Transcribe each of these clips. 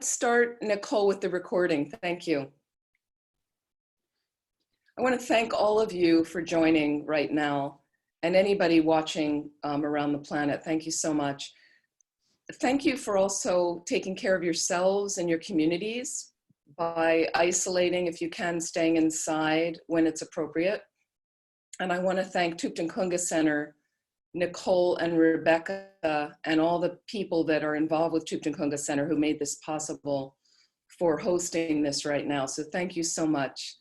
start, Nicole, with the recording. Thank you. I want to thank all of you for joining right now, and anybody watching around the planet. Thank you so much. Thank you for also taking care of yourselves and your communities by isolating, if you can, staying inside when it's appropriate. And I want to thank Thubten Kunga Center, Nicole and Rebecca, and all the people that are involved with Thubten Kunga Center who made this possible for hosting this right now. So thank you so much.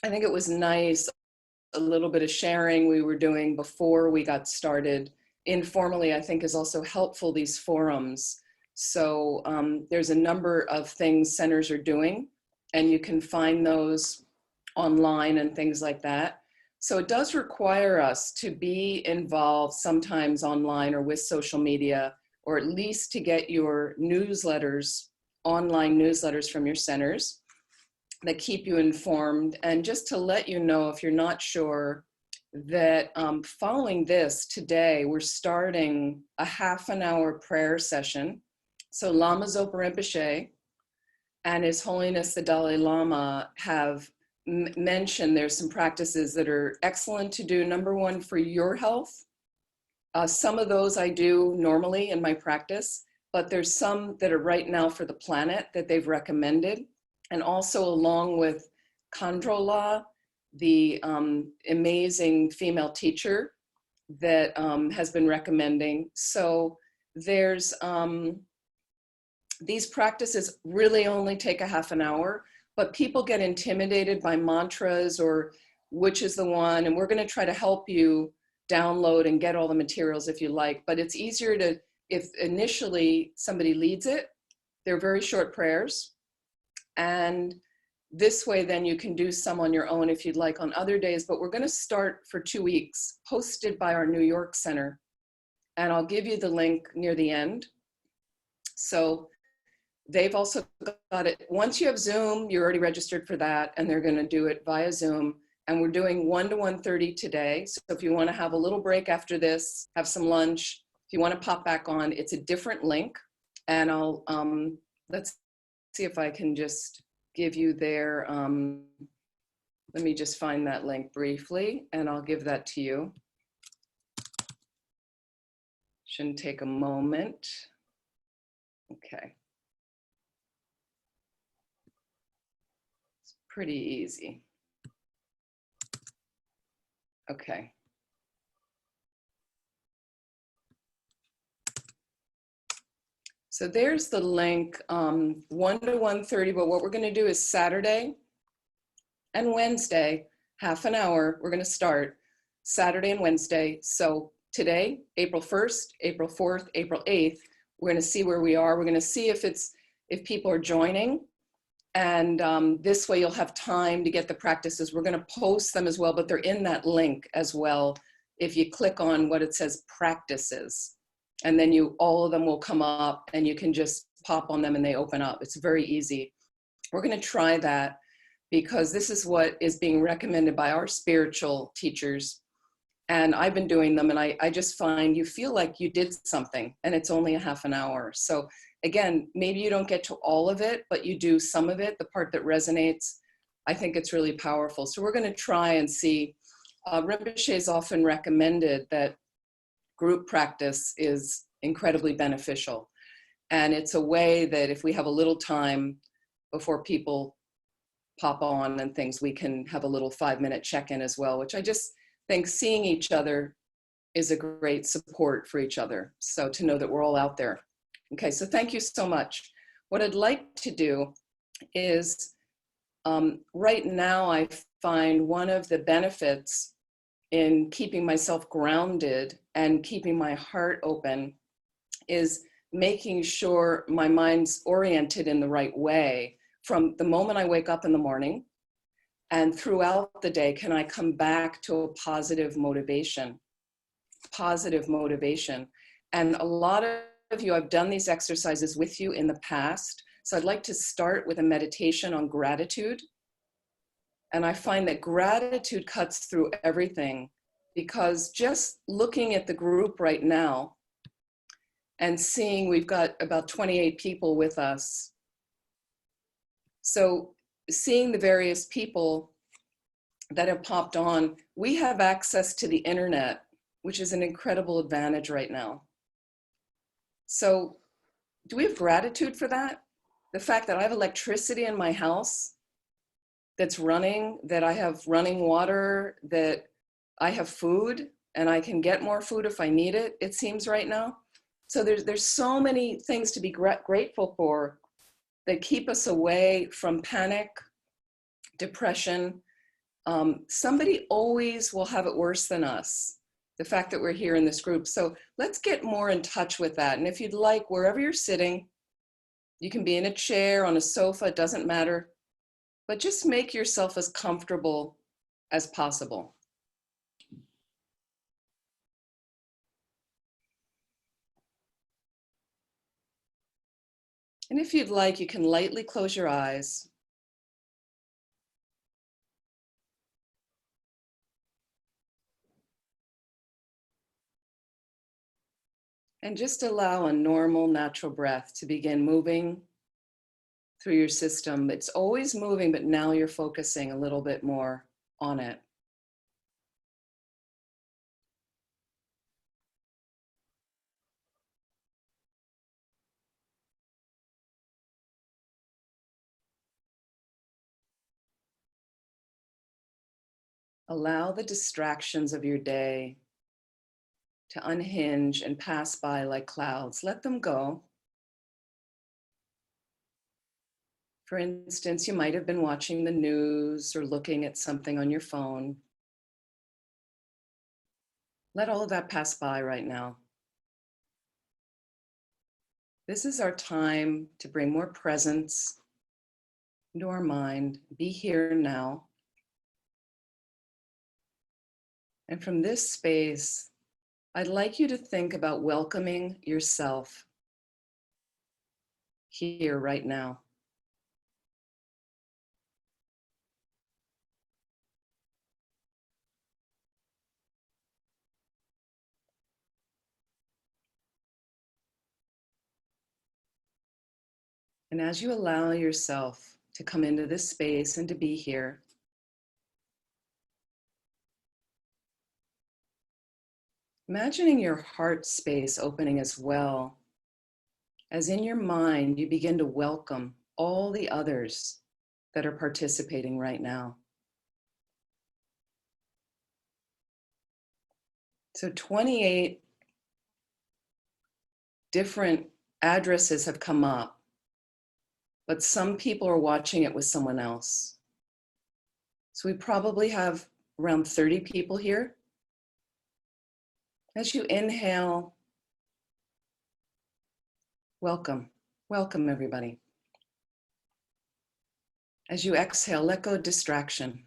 I think it was nice, a little bit of sharing we were doing before we got started. Informally, I think is also helpful, these forums. So there's a number of things centers are doing, and you can find those online and things like that. So it does require us to be involved sometimes online or with social media, or at least to get your newsletters, online newsletters from your centers that keep you informed. And just to let you know, if you're not sure, that following this today, we're starting a half-an-hour prayer session. So Lama Zopa Rinpoche and His Holiness the Dalai Lama have mentioned there's some practices that are excellent to do. Number one, for your health. Some of those I do normally in my practice, but there's some that are right now for the planet that they've recommended. And also along with Khandrola, the amazing female teacher that has been recommending. So there's, these practices really only take a half an hour, but people get intimidated by mantras or which is the one, and we're gonna try to help you download and get all the materials if you like, but it's easier to, if initially somebody leads it, they're very short prayers, and this way, then you can do some on your own if you'd like on other days, but we're going to start for 2 weeks, hosted by our New York Center. And I'll give you the link near the end. So they've also got it. Once you have Zoom, you're already registered for that, and they're going to do it via Zoom. And we're doing 1 to 1:30 today. So if you want to have a little break after this, have some lunch, if you want to pop back on, it's a different link. And I'll, let's see if I can just give you their, let me just find that link briefly, and I'll give that to you. Shouldn't take a moment. Okay. It's pretty easy. Okay. So there's the link, 1 to 1:30, but what we're gonna do is Saturday and Wednesday, half an hour, we're gonna start Saturday and Wednesday. So today, April 1st, April 4th, April 8th, we're gonna see where we are. We're gonna see if people are joining, and this way you'll have time to get the practices. We're gonna post them as well, but they're in that link as well. If you click on what it says practices, and then all of them will come up and you can just pop on them and they open up. It's very easy. We're gonna try that because this is what is being recommended by our spiritual teachers. And I've been doing them, and I just find you feel like you did something, and it's only a half an hour. So again, maybe you don't get to all of it, but you do some of it, the part that resonates. I think it's really powerful. So we're gonna try and see. Rinpoche has often recommended that group practice is incredibly beneficial. And it's a way that if we have a little time before people pop on and things, we can have a little 5-minute check-in as well, which I just think seeing each other is a great support for each other. So to know that we're all out there. Okay, so thank you so much. What I'd like to do is, right now I find one of the benefits in keeping myself grounded and keeping my heart open is making sure my mind's oriented in the right way from the moment I wake up in the morning, and throughout the day, can I come back to a positive motivation? Positive motivation. And a lot of you, I've done these exercises with you in the past. So I'd like to start with a meditation on gratitude. And I find that gratitude cuts through everything, because just looking at the group right now, and seeing we've got about 28 people with us. So seeing the various people that have popped on, we have access to the internet, which is an incredible advantage right now. So do we have gratitude for that? The fact that I have electricity in my house that's running, that I have running water, that I have food, and I can get more food if I need it, it seems right now. So there's so many things to be grateful for that keep us away from panic, depression. Somebody always will have it worse than us, the fact that we're here in this group. So let's get more in touch with that. And if you'd like, wherever you're sitting, you can be in a chair, on a sofa, it doesn't matter, but just make yourself as comfortable as possible. And if you'd like, you can lightly close your eyes. And just allow a normal, natural breath to begin moving through your system. It's always moving, but now you're focusing a little bit more on it. Allow the distractions of your day to unhinge and pass by like clouds. Let them go. For instance, you might have been watching the news or looking at something on your phone. Let all of that pass by right now. This is our time to bring more presence into our mind, be here now. And from this space, I'd like you to think about welcoming yourself here right now. And as you allow yourself to come into this space and to be here, imagining your heart space opening as well, as in your mind you begin to welcome all the others that are participating right now. So 28 different addresses have come up, but some people are watching it with someone else. So we probably have around 30 people here. As you inhale, welcome, welcome everybody. As you exhale, let go of distraction.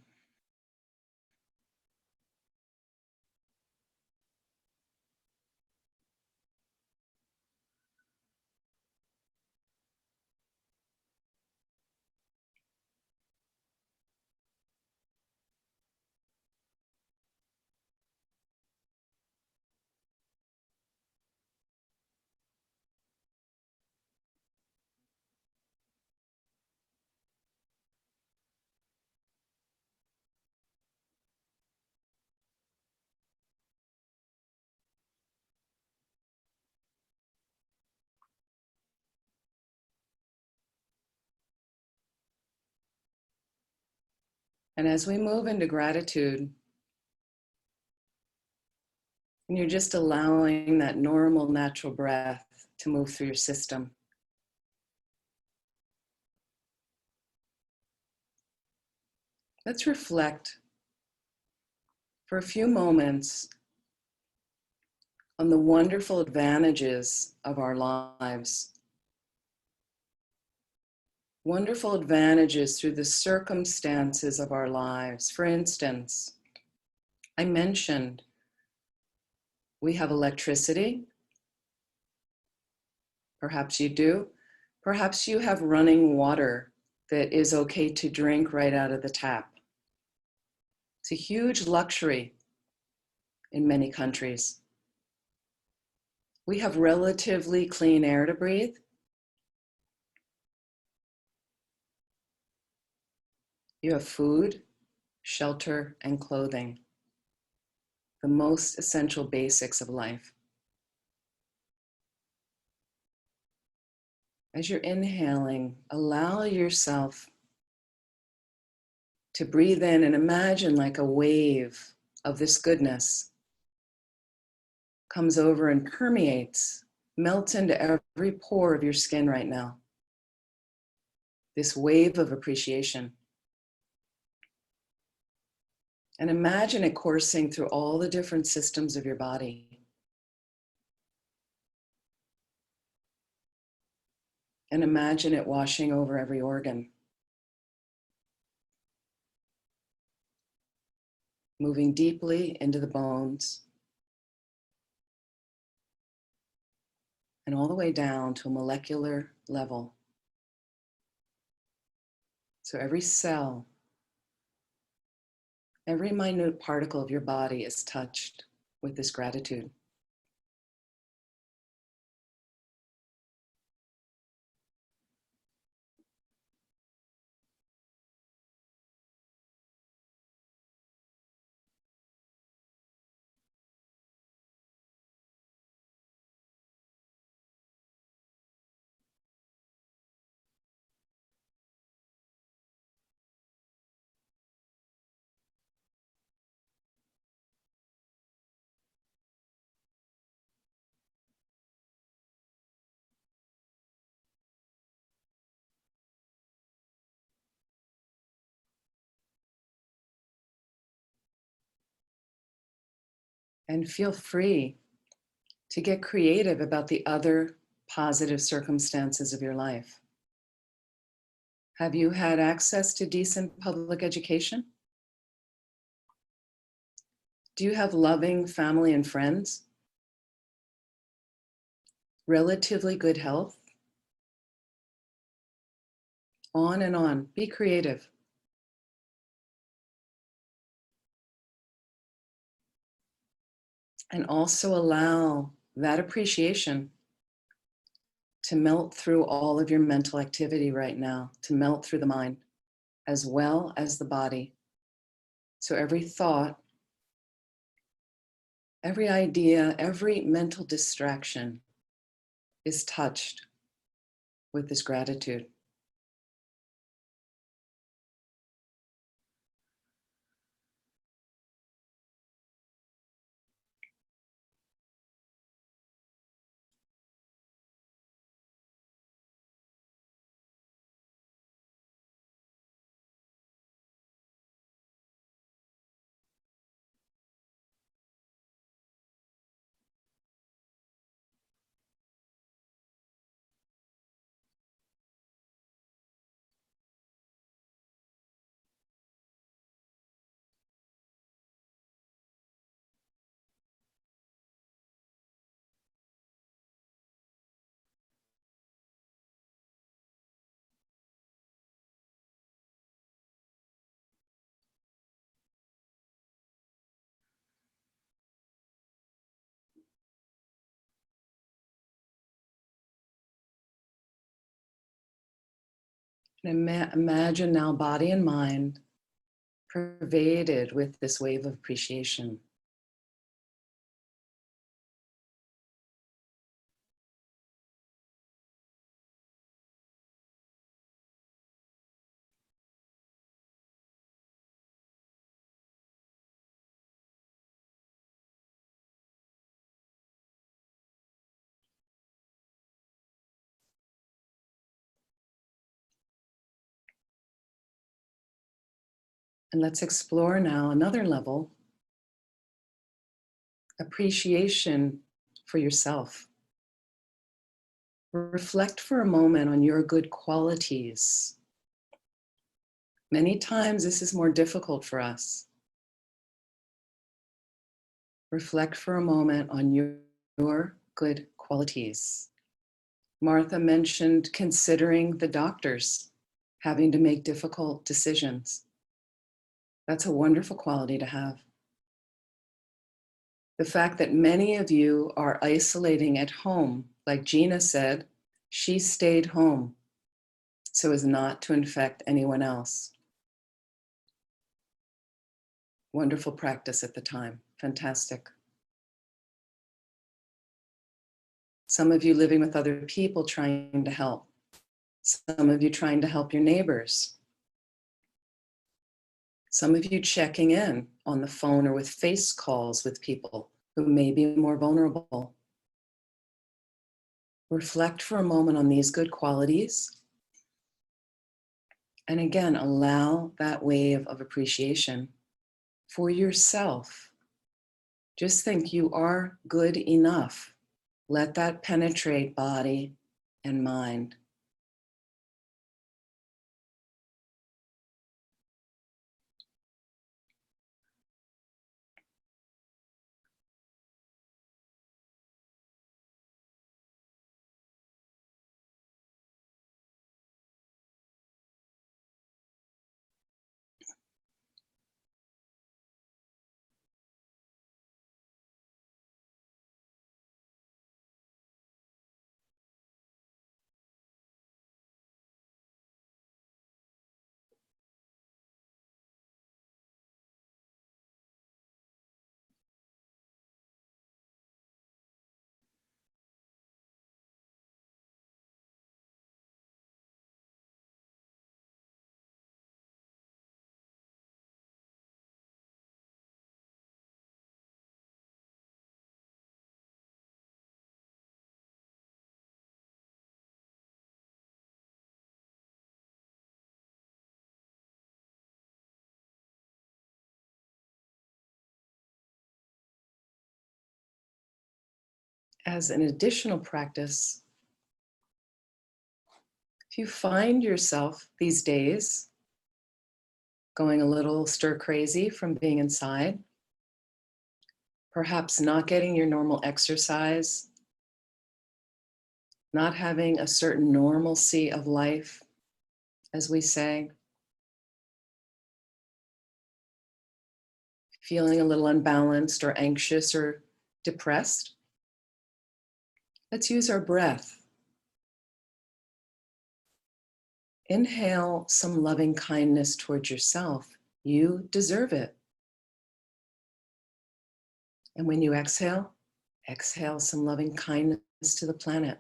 And as we move into gratitude, and you're just allowing that normal, natural breath to move through your system. Let's reflect for a few moments on the wonderful advantages of our lives. Wonderful advantages through the circumstances of our lives. For instance, I mentioned we have electricity. Perhaps you do. Perhaps you have running water that is okay to drink right out of the tap. It's a huge luxury in many countries. We have relatively clean air to breathe. You have food, shelter, and clothing, the most essential basics of life. As you're inhaling, allow yourself to breathe in and imagine like a wave of this goodness comes over and permeates, melts into every pore of your skin right now. This wave of appreciation. And imagine it coursing through all the different systems of your body. And imagine it washing over every organ. Moving deeply into the bones. And all the way down to a molecular level. So every cell, every minute particle of your body is touched with this gratitude. And feel free to get creative about the other positive circumstances of your life. Have you had access to decent public education? Do you have loving family and friends? Relatively good health? On and on. Be creative. And also allow that appreciation to melt through all of your mental activity right now, to melt through the mind as well as the body. So every thought, every idea, every mental distraction is touched with this gratitude. And imagine now body and mind pervaded with this wave of appreciation. And let's explore now another level, appreciation for yourself. Reflect for a moment on your good qualities. Many times this is more difficult for us. Reflect for a moment on your good qualities. Martha mentioned considering the doctors having to make difficult decisions. That's a wonderful quality to have. The fact that many of you are isolating at home, like Gina said, she stayed home so as not to infect anyone else. Wonderful practice at the time. Fantastic. Some of you living with other people trying to help. Some of you trying to help your neighbors. Some of you checking in on the phone or with face calls with people who may be more vulnerable. Reflect for a moment on these good qualities. And again, allow that wave of appreciation for yourself. Just think you are good enough. Let that penetrate body and mind. As an additional practice, if you find yourself these days going a little stir crazy from being inside, perhaps not getting your normal exercise, not having a certain normalcy of life, as we say, feeling a little unbalanced or anxious or depressed, let's use our breath. Inhale some loving kindness towards yourself. You deserve it. And when you exhale, exhale some loving kindness to the planet.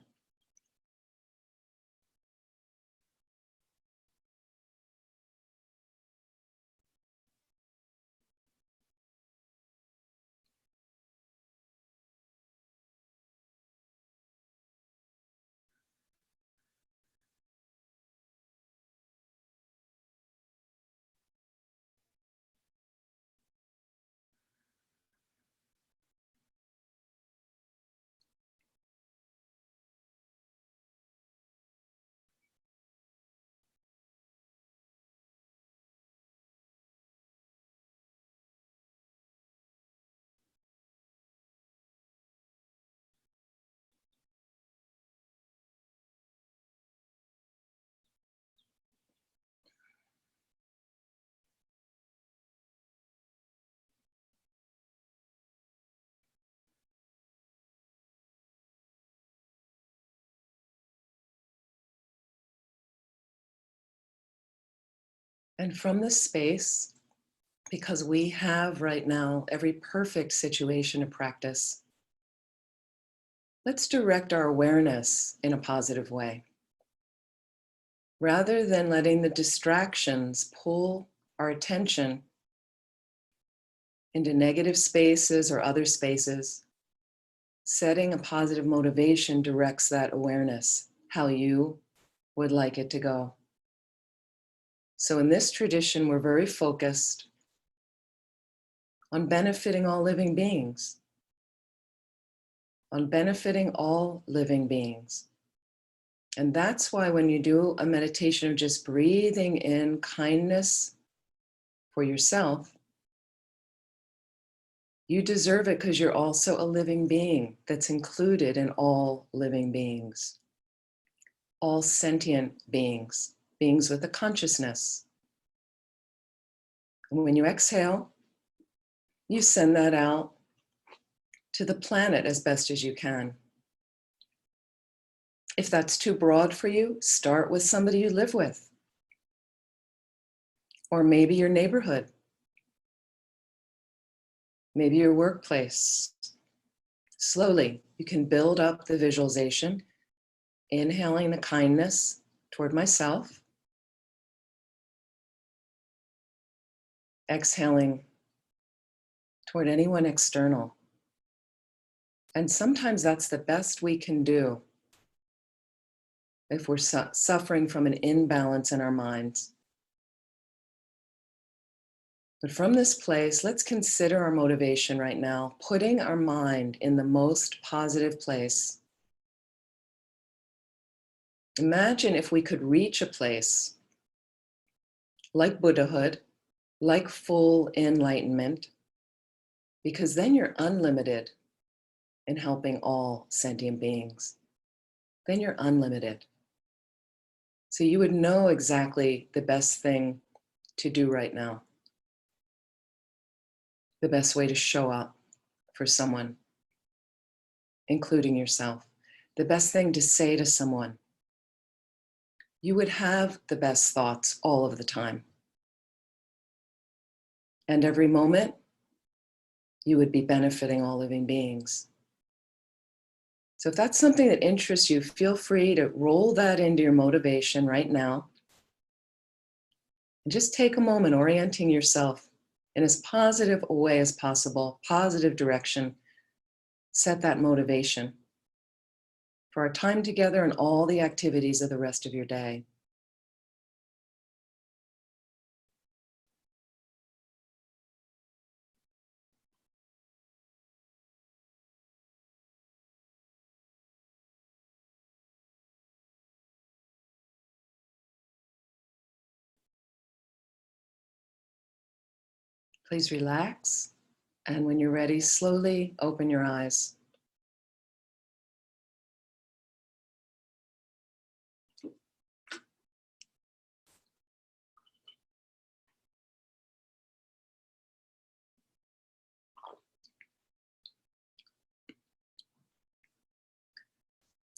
And from this space, because we have right now every perfect situation to practice, let's direct our awareness in a positive way. Rather than letting the distractions pull our attention into negative spaces or other spaces, setting a positive motivation directs that awareness, how you would like it to go. So in this tradition, we're very focused on benefiting all living beings, on benefiting all living beings. And that's why when you do a meditation of just breathing in kindness for yourself, you deserve it because you're also a living being that's included in all living beings, all sentient beings, beings with a consciousness. And when you exhale, you send that out to the planet as best as you can. If that's too broad for you, start with somebody you live with, or maybe your neighborhood, maybe your workplace. Slowly, you can build up the visualization, inhaling the kindness toward myself, exhaling toward anyone external. And sometimes that's the best we can do if we're suffering from an imbalance in our minds. But from this place, let's consider our motivation right now, putting our mind in the most positive place. Imagine if we could reach a place like Buddhahood, like full enlightenment, because then you're unlimited in helping all sentient beings. Then you're unlimited. So you would know exactly the best thing to do right now, the best way to show up for someone, including yourself, the best thing to say to someone. You would have the best thoughts all of the time. And every moment, you would be benefiting all living beings. So if that's something that interests you, feel free to roll that into your motivation right now. And just take a moment orienting yourself in as positive a way as possible, positive direction. Set that motivation for our time together and all the activities of the rest of your day. Please relax. And when you're ready, slowly open your eyes.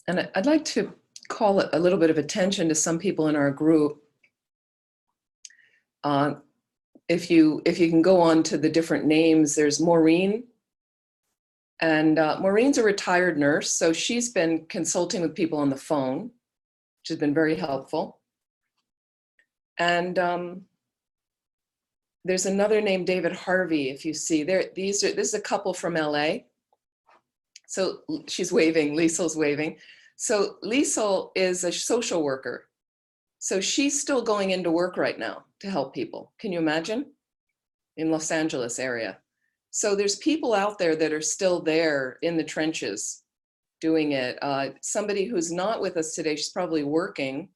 And I'd like to call a little bit of attention to some people in our group. If you can go on to the different names, there's Maureen. And Maureen's a retired nurse, so she's been consulting with people on the phone, which has been very helpful. And there's another named David Harvey, if you see there. This is a couple from LA. So she's waving, Liesel's waving. So Liesel is a social worker. So she's still going into work right now to help people. Can you imagine? In Los Angeles area. So there's people out there that are still there in the trenches doing it. Somebody who's not with us today, she's probably working,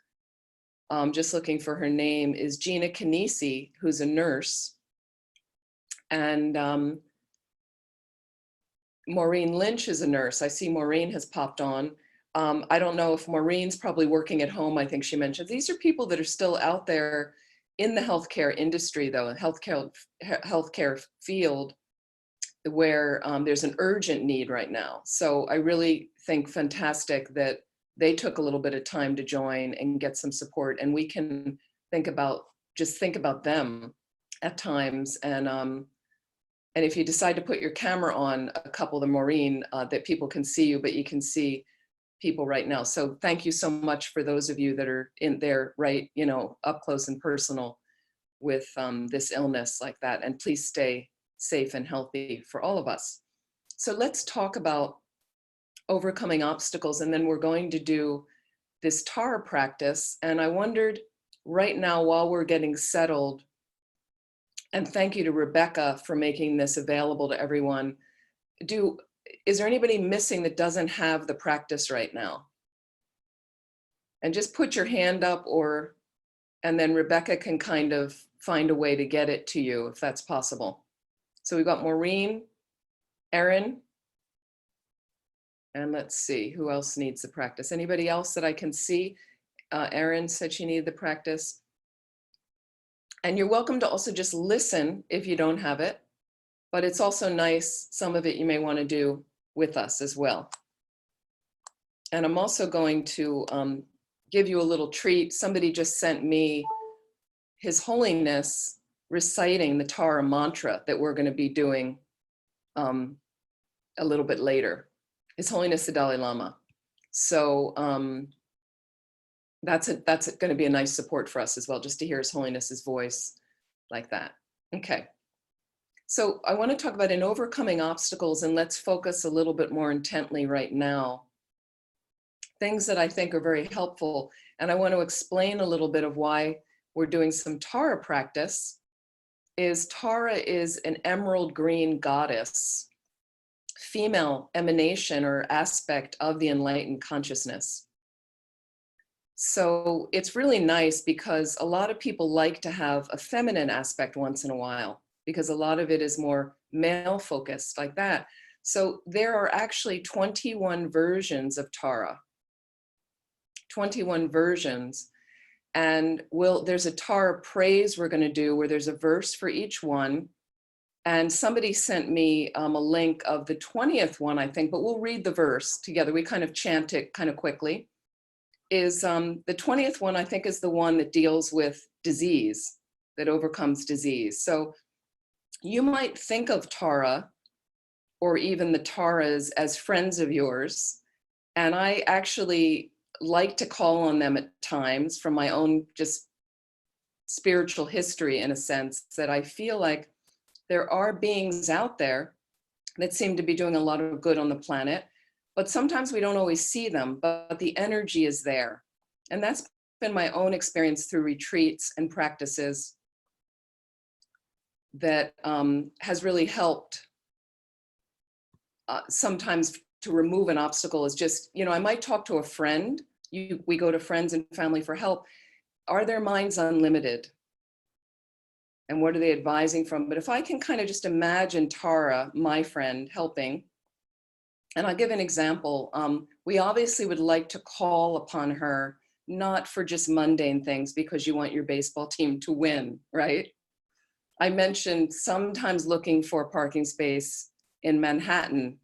just looking for her name, is Gina Canisi, who's a nurse. And Maureen Lynch is a nurse. I see Maureen has popped on. I don't know if Maureen's probably working at home, I think she mentioned. These are people that are still out there in the healthcare industry, though, healthcare field, where there's an urgent need right now. So I really think fantastic that they took a little bit of time to join and get some support, and we can think about them at times. And if you decide to put your camera on a couple of the Maureen, that people can see you, but you can see people right now. So thank you so much for those of you that are in there, right, up close and personal with this illness like that. And please stay safe and healthy for all of us. So let's talk about overcoming obstacles, and then we're going to do this Tara practice. And I wondered right now, while we're getting settled, and thank you to Rebecca for making this available to everyone, is there anybody missing that doesn't have the practice right now? And just put your hand up, and then Rebecca can kind of find a way to get it to you if that's possible. So we've got Maureen, Erin, and let's see, who else needs the practice? Anybody else that I can see? Erin said she needed the practice. And you're welcome to also just listen if you don't have it, but it's also nice, some of it you may want to do with us as well. And I'm also going to give you a little treat. Somebody just sent me His Holiness reciting the Tara mantra that we're going to be doing a little bit later. His Holiness the Dalai Lama. So that's going to be a nice support for us as well, just to hear His Holiness's voice like that. Okay. So I want to talk about in overcoming obstacles, and let's focus a little bit more intently right now. Things that I think are very helpful. And I want to explain a little bit of why we're doing some Tara practice. Tara is an emerald green goddess, female emanation or aspect of the enlightened consciousness. So it's really nice because a lot of people like to have a feminine aspect once in a while, because a lot of it is more male focused like that. So there are actually 21 versions of Tara, 21 versions. And there's a Tara praise we're going to do where there's a verse for each one. And somebody sent me a link of the 20th one, I think, but we'll read the verse together. We kind of chant it kind of quickly. The 20th one, I think, is the one that deals with disease, that overcomes disease. So you might think of Tara or even the Taras as friends of yours. And I actually like to call on them at times from my own just spiritual history, in a sense, that I feel like there are beings out there that seem to be doing a lot of good on the planet, but sometimes we don't always see them, but the energy is there. And that's been my own experience through retreats and practices that has really helped sometimes to remove an obstacle. Is just, I might talk to a friend. We go to friends and family for help. Are their minds unlimited? And what are they advising from? But if I can kind of just imagine Tara, my friend, helping, and I'll give an example. We obviously would like to call upon her, not for just mundane things, because you want your baseball team to win, right? I mentioned sometimes looking for a parking space in Manhattan.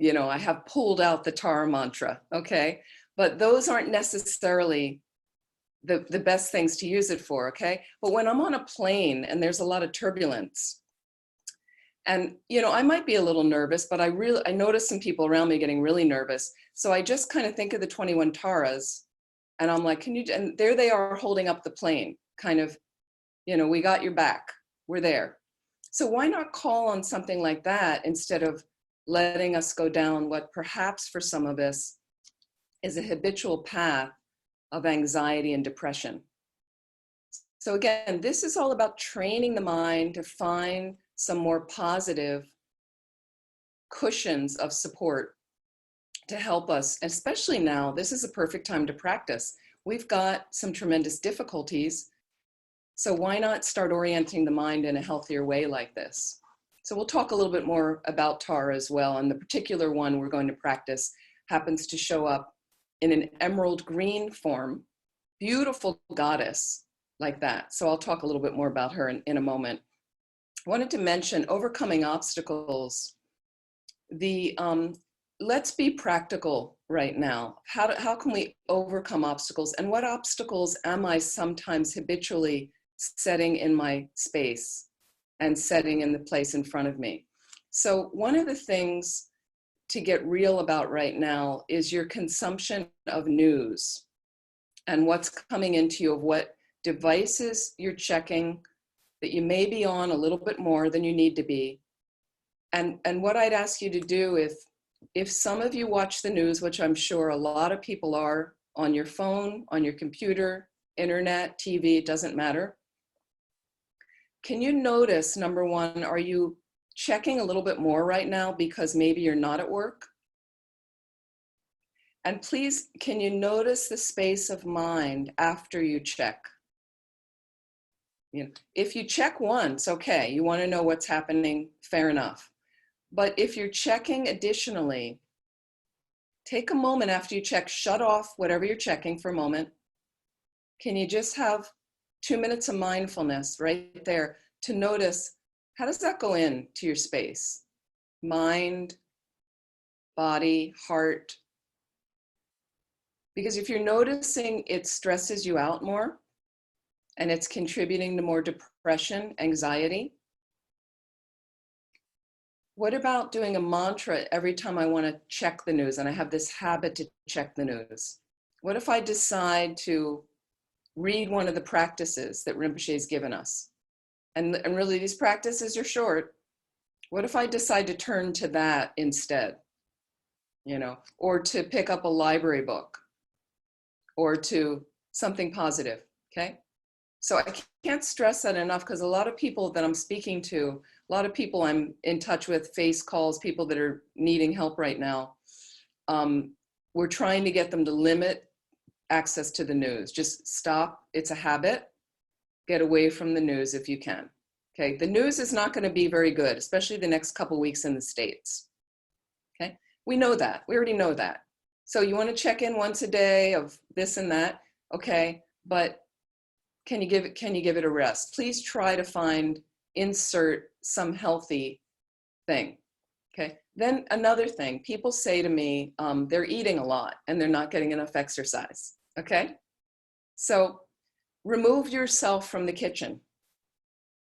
I have pulled out the Tara mantra, okay? But those aren't necessarily the best things to use it for, okay? But when I'm on a plane and there's a lot of turbulence, and I might be a little nervous, but I notice some people around me getting really nervous. So I just kind of think of the 21 Taras, and I'm like, and there they are holding up the plane, kind of, we got your back, we're there. So why not call on something like that instead of letting us go down what perhaps for some of us is a habitual path of anxiety and depression. So again, this is all about training the mind to find some more positive cushions of support to help us, especially now. This is a perfect time to practice. We've got some tremendous difficulties, so why not start orienting the mind in a healthier way like this? So we'll talk a little bit more about Tara as well, and the particular one we're going to practice happens to show up in an emerald green form, beautiful goddess like that. So I'll talk a little bit more about her in a moment. I wanted to mention overcoming obstacles. Let's be practical right now. How can we overcome obstacles? And what obstacles am I sometimes habitually setting in my space and setting in the place in front of me? So one of the things to get real about right now is your consumption of news and what's coming into you, of what devices you're checking, that you may be on a little bit more than you need to be. And what I'd ask you to do, if some of you watch the news, which I'm sure a lot of people are, on your phone, on your computer, internet, TV, it doesn't matter. Can you notice, number one, are you checking a little bit more right now because maybe you're not at work? And please, can you notice the space of mind after you check? If you check once, okay, you want to know what's happening, fair enough. But if you're checking additionally, take a moment after you check, shut off whatever you're checking for a moment. Can you just have 2 minutes of mindfulness right there to notice, how does that go into your space? Mind, body, heart. Because if you're noticing it stresses you out more and it's contributing to more depression, anxiety, what about doing a mantra every time I want to check the news and I have this habit to check the news? What if I decide to read one of the practices that Rinpoche's given us? And really these practices are short. What if I decide to turn to that instead? You know, or to pick up a library book or to something positive, okay? So I can't stress that enough because a lot of people that I'm speaking to, a lot of people I'm in touch with, face calls, people that are needing help right now, we're trying to get them to limit access to the news. Just stop, it's a habit. Get away from the news if you can, okay? The news is not gonna be very good, especially the next couple weeks in the States, okay? We know that, we already know that. So you wanna check in once a day of this and that, okay, but can you give it a rest? Please try to insert some healthy thing, okay? Then another thing, people say to me, they're eating a lot and they're not getting enough exercise, okay? So remove yourself from the kitchen.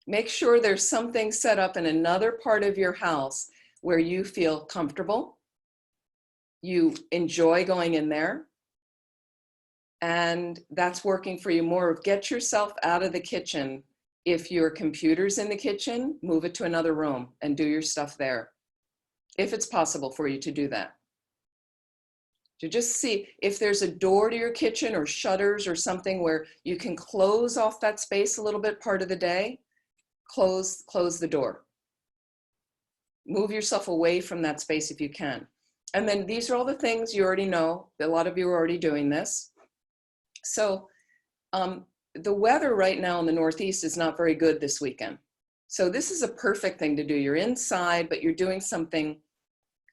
Make sure there's something set up in another part of your house where you feel comfortable, you enjoy going in there, and that's working for you more. Get yourself out of the kitchen. If your computer's in the kitchen, move it to another room and do your stuff there, if it's possible for you to do that. To just see if there's a door to your kitchen or shutters or something where you can close off that space a little bit part of the day, close the door. Move yourself away from that space if you can. And then these are all the things you already know. A lot of you are already doing this. So the weather right now in the Northeast is not very good this weekend. So this is a perfect thing to do. You're inside, but you're doing something,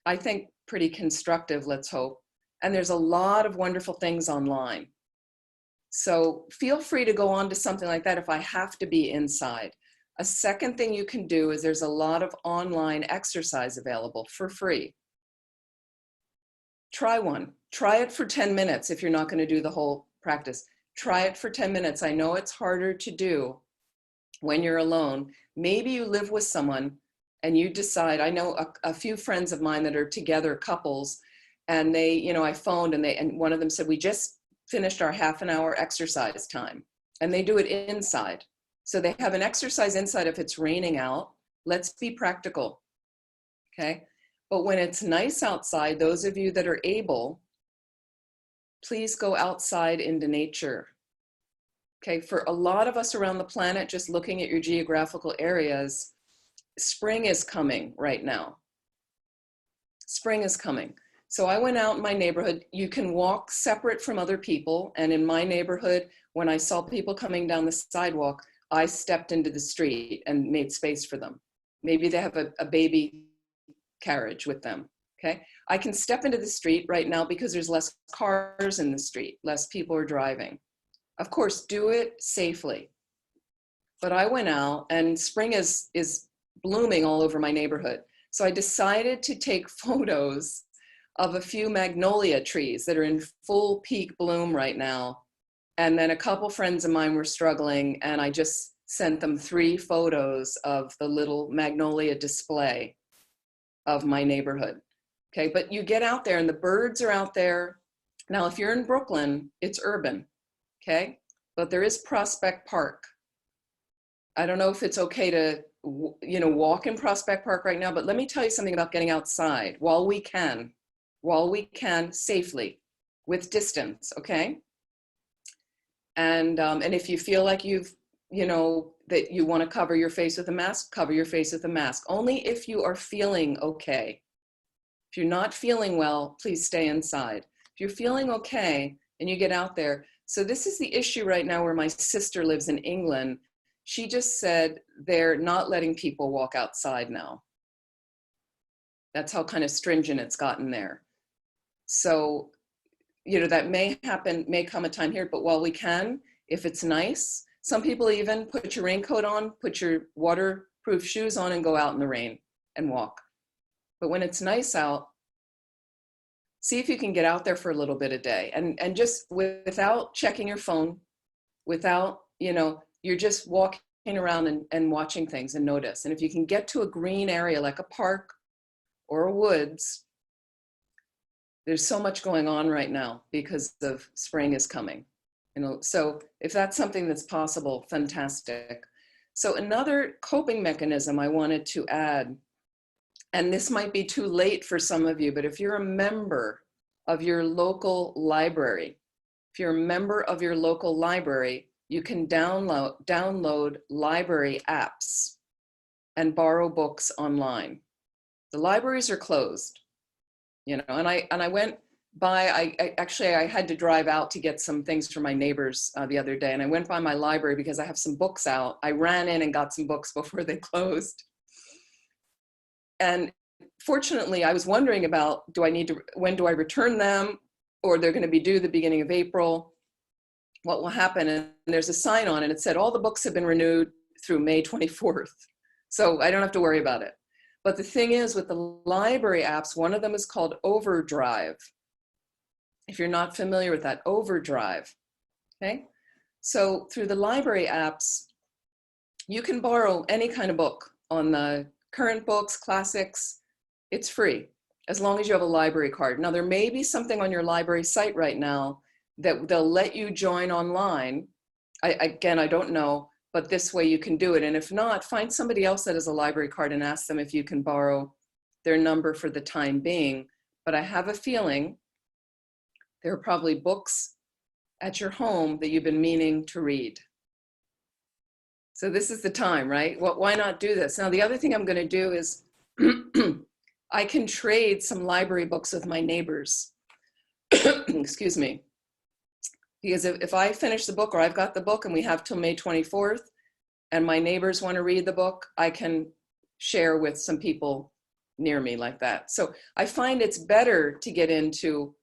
I think, pretty constructive, let's hope. And there's a lot of wonderful things online. So feel free to go on to something like that if I have to be inside. A second thing you can do is there's a lot of online exercise available for free. Try one. Try it for 10 minutes if you're not going to do the whole practice. Try it for 10 minutes. I know it's harder to do when you're alone. Maybe you live with someone and you decide, I know a few friends of mine that are together, couples, and they, you know, I phoned and one of them said, we just finished our half-an-hour exercise time, and they do it inside. So they have an exercise inside if it's raining out. Let's be practical, okay? But when it's nice outside, those of you that are able, please go outside into nature. Okay, for a lot of us around the planet, just looking at your geographical areas, spring is coming right now. Spring is coming. So I went out in my neighborhood. You can walk separate from other people. And in my neighborhood, when I saw people coming down the sidewalk, I stepped into the street and made space for them. Maybe they have a baby carriage with them, okay? I can step into the street right now because there's less cars in the street, less people are driving. Of course, do it safely. But I went out and spring is blooming all over my neighborhood. So I decided to take photos of a few magnolia trees that are in full peak bloom right now. And then a couple friends of mine were struggling, and I just sent them 3 photos of the little magnolia display of my neighborhood. Okay, but you get out there and the birds are out there. Now, if you're in Brooklyn, it's urban, okay? But there is Prospect Park. I don't know if it's okay to, you know, walk in Prospect Park right now, but let me tell you something about getting outside while we can safely, with distance, okay? And if you feel like that you want to cover your face with a mask, cover your face with a mask. Only if you are feeling okay. If you're not feeling well, please stay inside. If you're feeling okay and you get out there. So this is the issue right now where my sister lives in England. She just said they're not letting people walk outside now. That's how kind of stringent it's gotten there. So, you know, that may come a time here, but while we can, if it's nice, some people even put your raincoat on, put your waterproof shoes on and go out in the rain and walk. But when it's nice out, See if you can get out there for a little bit a day, and just without checking your phone, without, you're just walking around and watching things and notice. And if you can get to a green area like a park or a woods, there's so much going on right now because of spring is coming. So if that's something that's possible, fantastic. So another coping mechanism I wanted to add, and this might be too late for some of you, but if you're a member of your local library, you can download library apps and borrow books online. The libraries are closed, and I went by, I had to drive out to get some things from my neighbors the other day, and I went by my library because I have some books out. I ran in and got some books before they closed. And fortunately, I was wondering about, when do I return them? Or they're going to be due the beginning of April. What will happen? And there's a sign on it, and it said all the books have been renewed through May 24th. So I don't have to worry about it. But the thing is, with the library apps, one of them is called Overdrive. If you're not familiar with that, Overdrive, okay? So through the library apps, you can borrow any kind of book on the current books, classics. It's free, as long as you have a library card. Now, there may be something on your library site right now that they'll let you join online. Again, I don't know, but this way you can do it. And if not, find somebody else that has a library card and ask them if you can borrow their number for the time being. But I have a feeling there are probably books at your home that you've been meaning to read. So this is the time, right? Well, why not do this? Now, the other thing I'm going to do is I can trade some library books with my neighbors. Excuse me. Because if I finish the book, or I've got the book and we have till May 24th, and my neighbors want to read the book, I can share with some people near me like that. So I find it's better to get into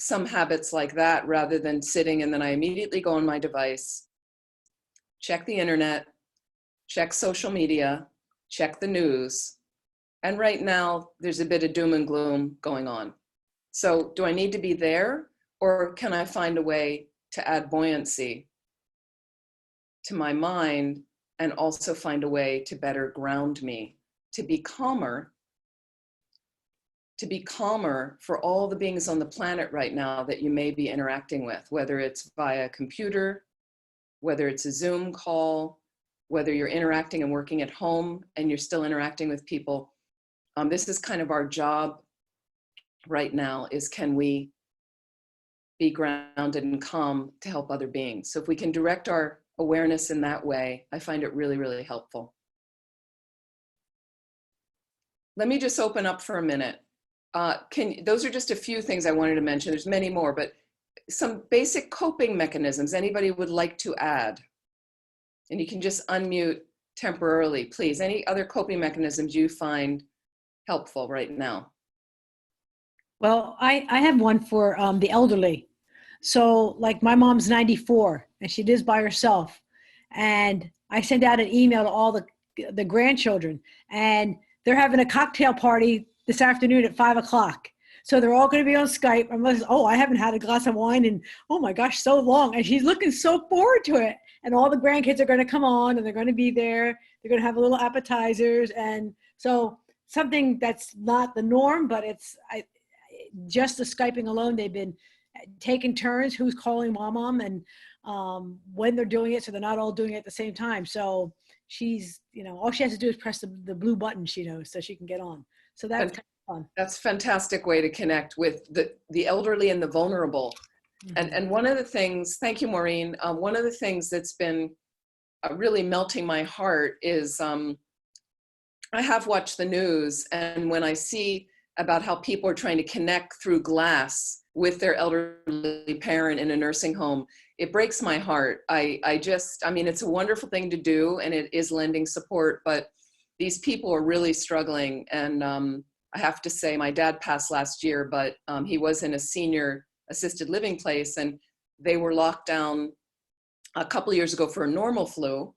some habits like that rather than sitting and then I immediately go on my device, check the internet, check social media, check the news. And right now there's a bit of doom and gloom going on. So do I need to be there, or can I find a way to add buoyancy to my mind and also find a way to better ground me, to be calmer for all the beings on the planet right now that you may be interacting with, whether it's via computer, whether it's a Zoom call, whether you're interacting and working at home and you're still interacting with people. This is kind of our job right now, is can we be grounded and calm to help other beings? So if we can direct our awareness in that way, I find it really, really helpful. Let me just open up for a minute. Those are just a few things I wanted to mention. There's many more, but some basic coping mechanisms anybody would like to add. And you can just unmute temporarily, please. Any other coping mechanisms you find helpful right now? Well, I have one for the elderly. So like my mom's 94 and she lives by herself. And I sent out an email to all the grandchildren, and they're having a cocktail party this afternoon at 5 o'clock. So they're all going to be on Skype. I haven't had a glass of wine in, oh my gosh, so long. And she's looking so forward to it. And all the grandkids are going to come on and they're going to be there. They're going to have little appetizers. And so something that's not the norm, but just the Skyping alone, they've been taking turns who's calling mom and when they're doing it, so they're not all doing it at the same time. So she's, all she has to do is press the blue button, she knows, so she can get on. So that's kind of fun. That's a fantastic way to connect with the elderly and the vulnerable. Mm-hmm. And one of the things, thank you, Maureen, one of the things that's been really melting my heart is I have watched the news, and when I see about how people are trying to connect through glass with their elderly parent in a nursing home, it breaks my heart. I mean, it's a wonderful thing to do, and it is lending support, but these people are really struggling. And I have to say, my dad passed last year, but he was in a senior assisted living place, and they were locked down a couple of years ago for a normal flu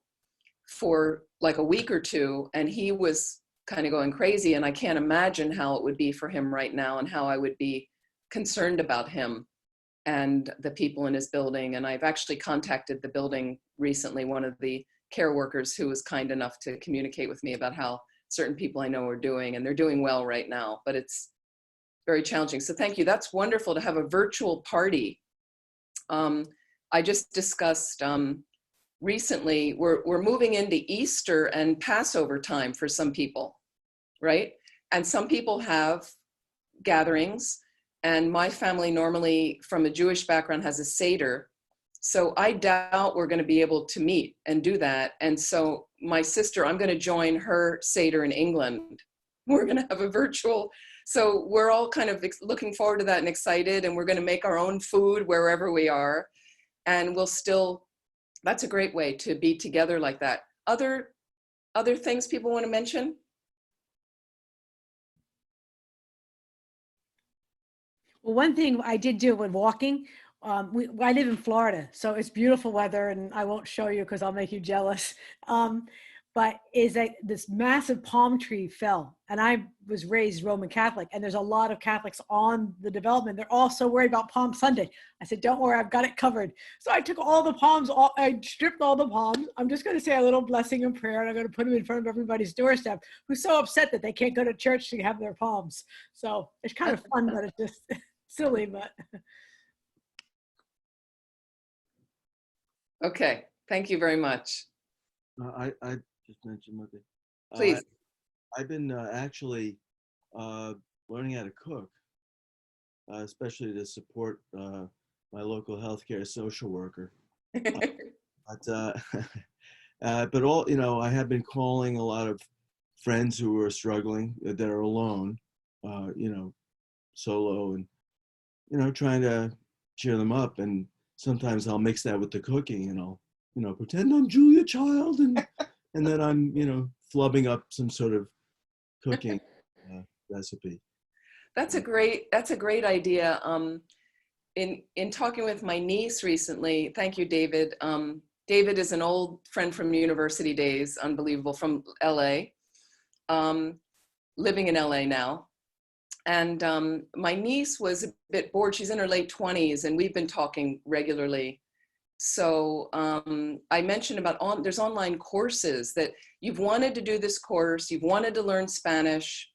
for like a week or two, and he was kind of going crazy. And I can't imagine how it would be for him right now and how I would be concerned about him and the people in his building. And I've actually contacted the building recently, one of the care workers who was kind enough to communicate with me about how certain people I know are doing, and they're doing well right now, but it's very challenging. So thank you. That's wonderful to have a virtual party. I just discussed recently, we're moving into Easter and Passover time for some people, right? And some people have gatherings, and my family normally from a Jewish background has a Seder. So I doubt we're going to be able to meet and do that. And so my sister, I'm going to join her Seder in England. We're going to have a virtual, so we're all kind of looking forward to that and excited, and we're going to make our own food wherever we are. And we'll still, that's a great way to be together like that. Other things people want to mention? Well, one thing I did do when walking, I live in Florida, so it's beautiful weather, and I won't show you because I'll make you jealous. But is that this massive palm tree fell, and I was raised Roman Catholic, and there's a lot of Catholics on the development. They're all so worried about Palm Sunday. I said, don't worry, I've got it covered. So I took all the palms, I stripped all the palms. I'm just going to say a little blessing and prayer, and I'm going to put them in front of everybody's doorstep who's so upset that they can't go to church to have their palms. So it's kind of fun, but it's just silly, but. Okay, thank you very much. I just mentioned one thing. Please. I've been actually learning how to cook, especially to support my local healthcare social worker. But all, you know, I have been calling a lot of friends who are struggling, that are alone, you know, solo, and, you know, trying to cheer them up. And sometimes I'll mix that with the cooking, and I'll, you know, pretend I'm Julia Child, and then I'm, you know, flubbing up some sort of cooking recipe. That's a great idea. In talking with my niece recently, thank you, David. David is an old friend from university days, unbelievable, from LA, living in LA now. And my niece was a bit bored. She's in her late 20s, and we've been talking regularly. So I mentioned about there's online courses that you've wanted to do this course, you've wanted to learn Spanish.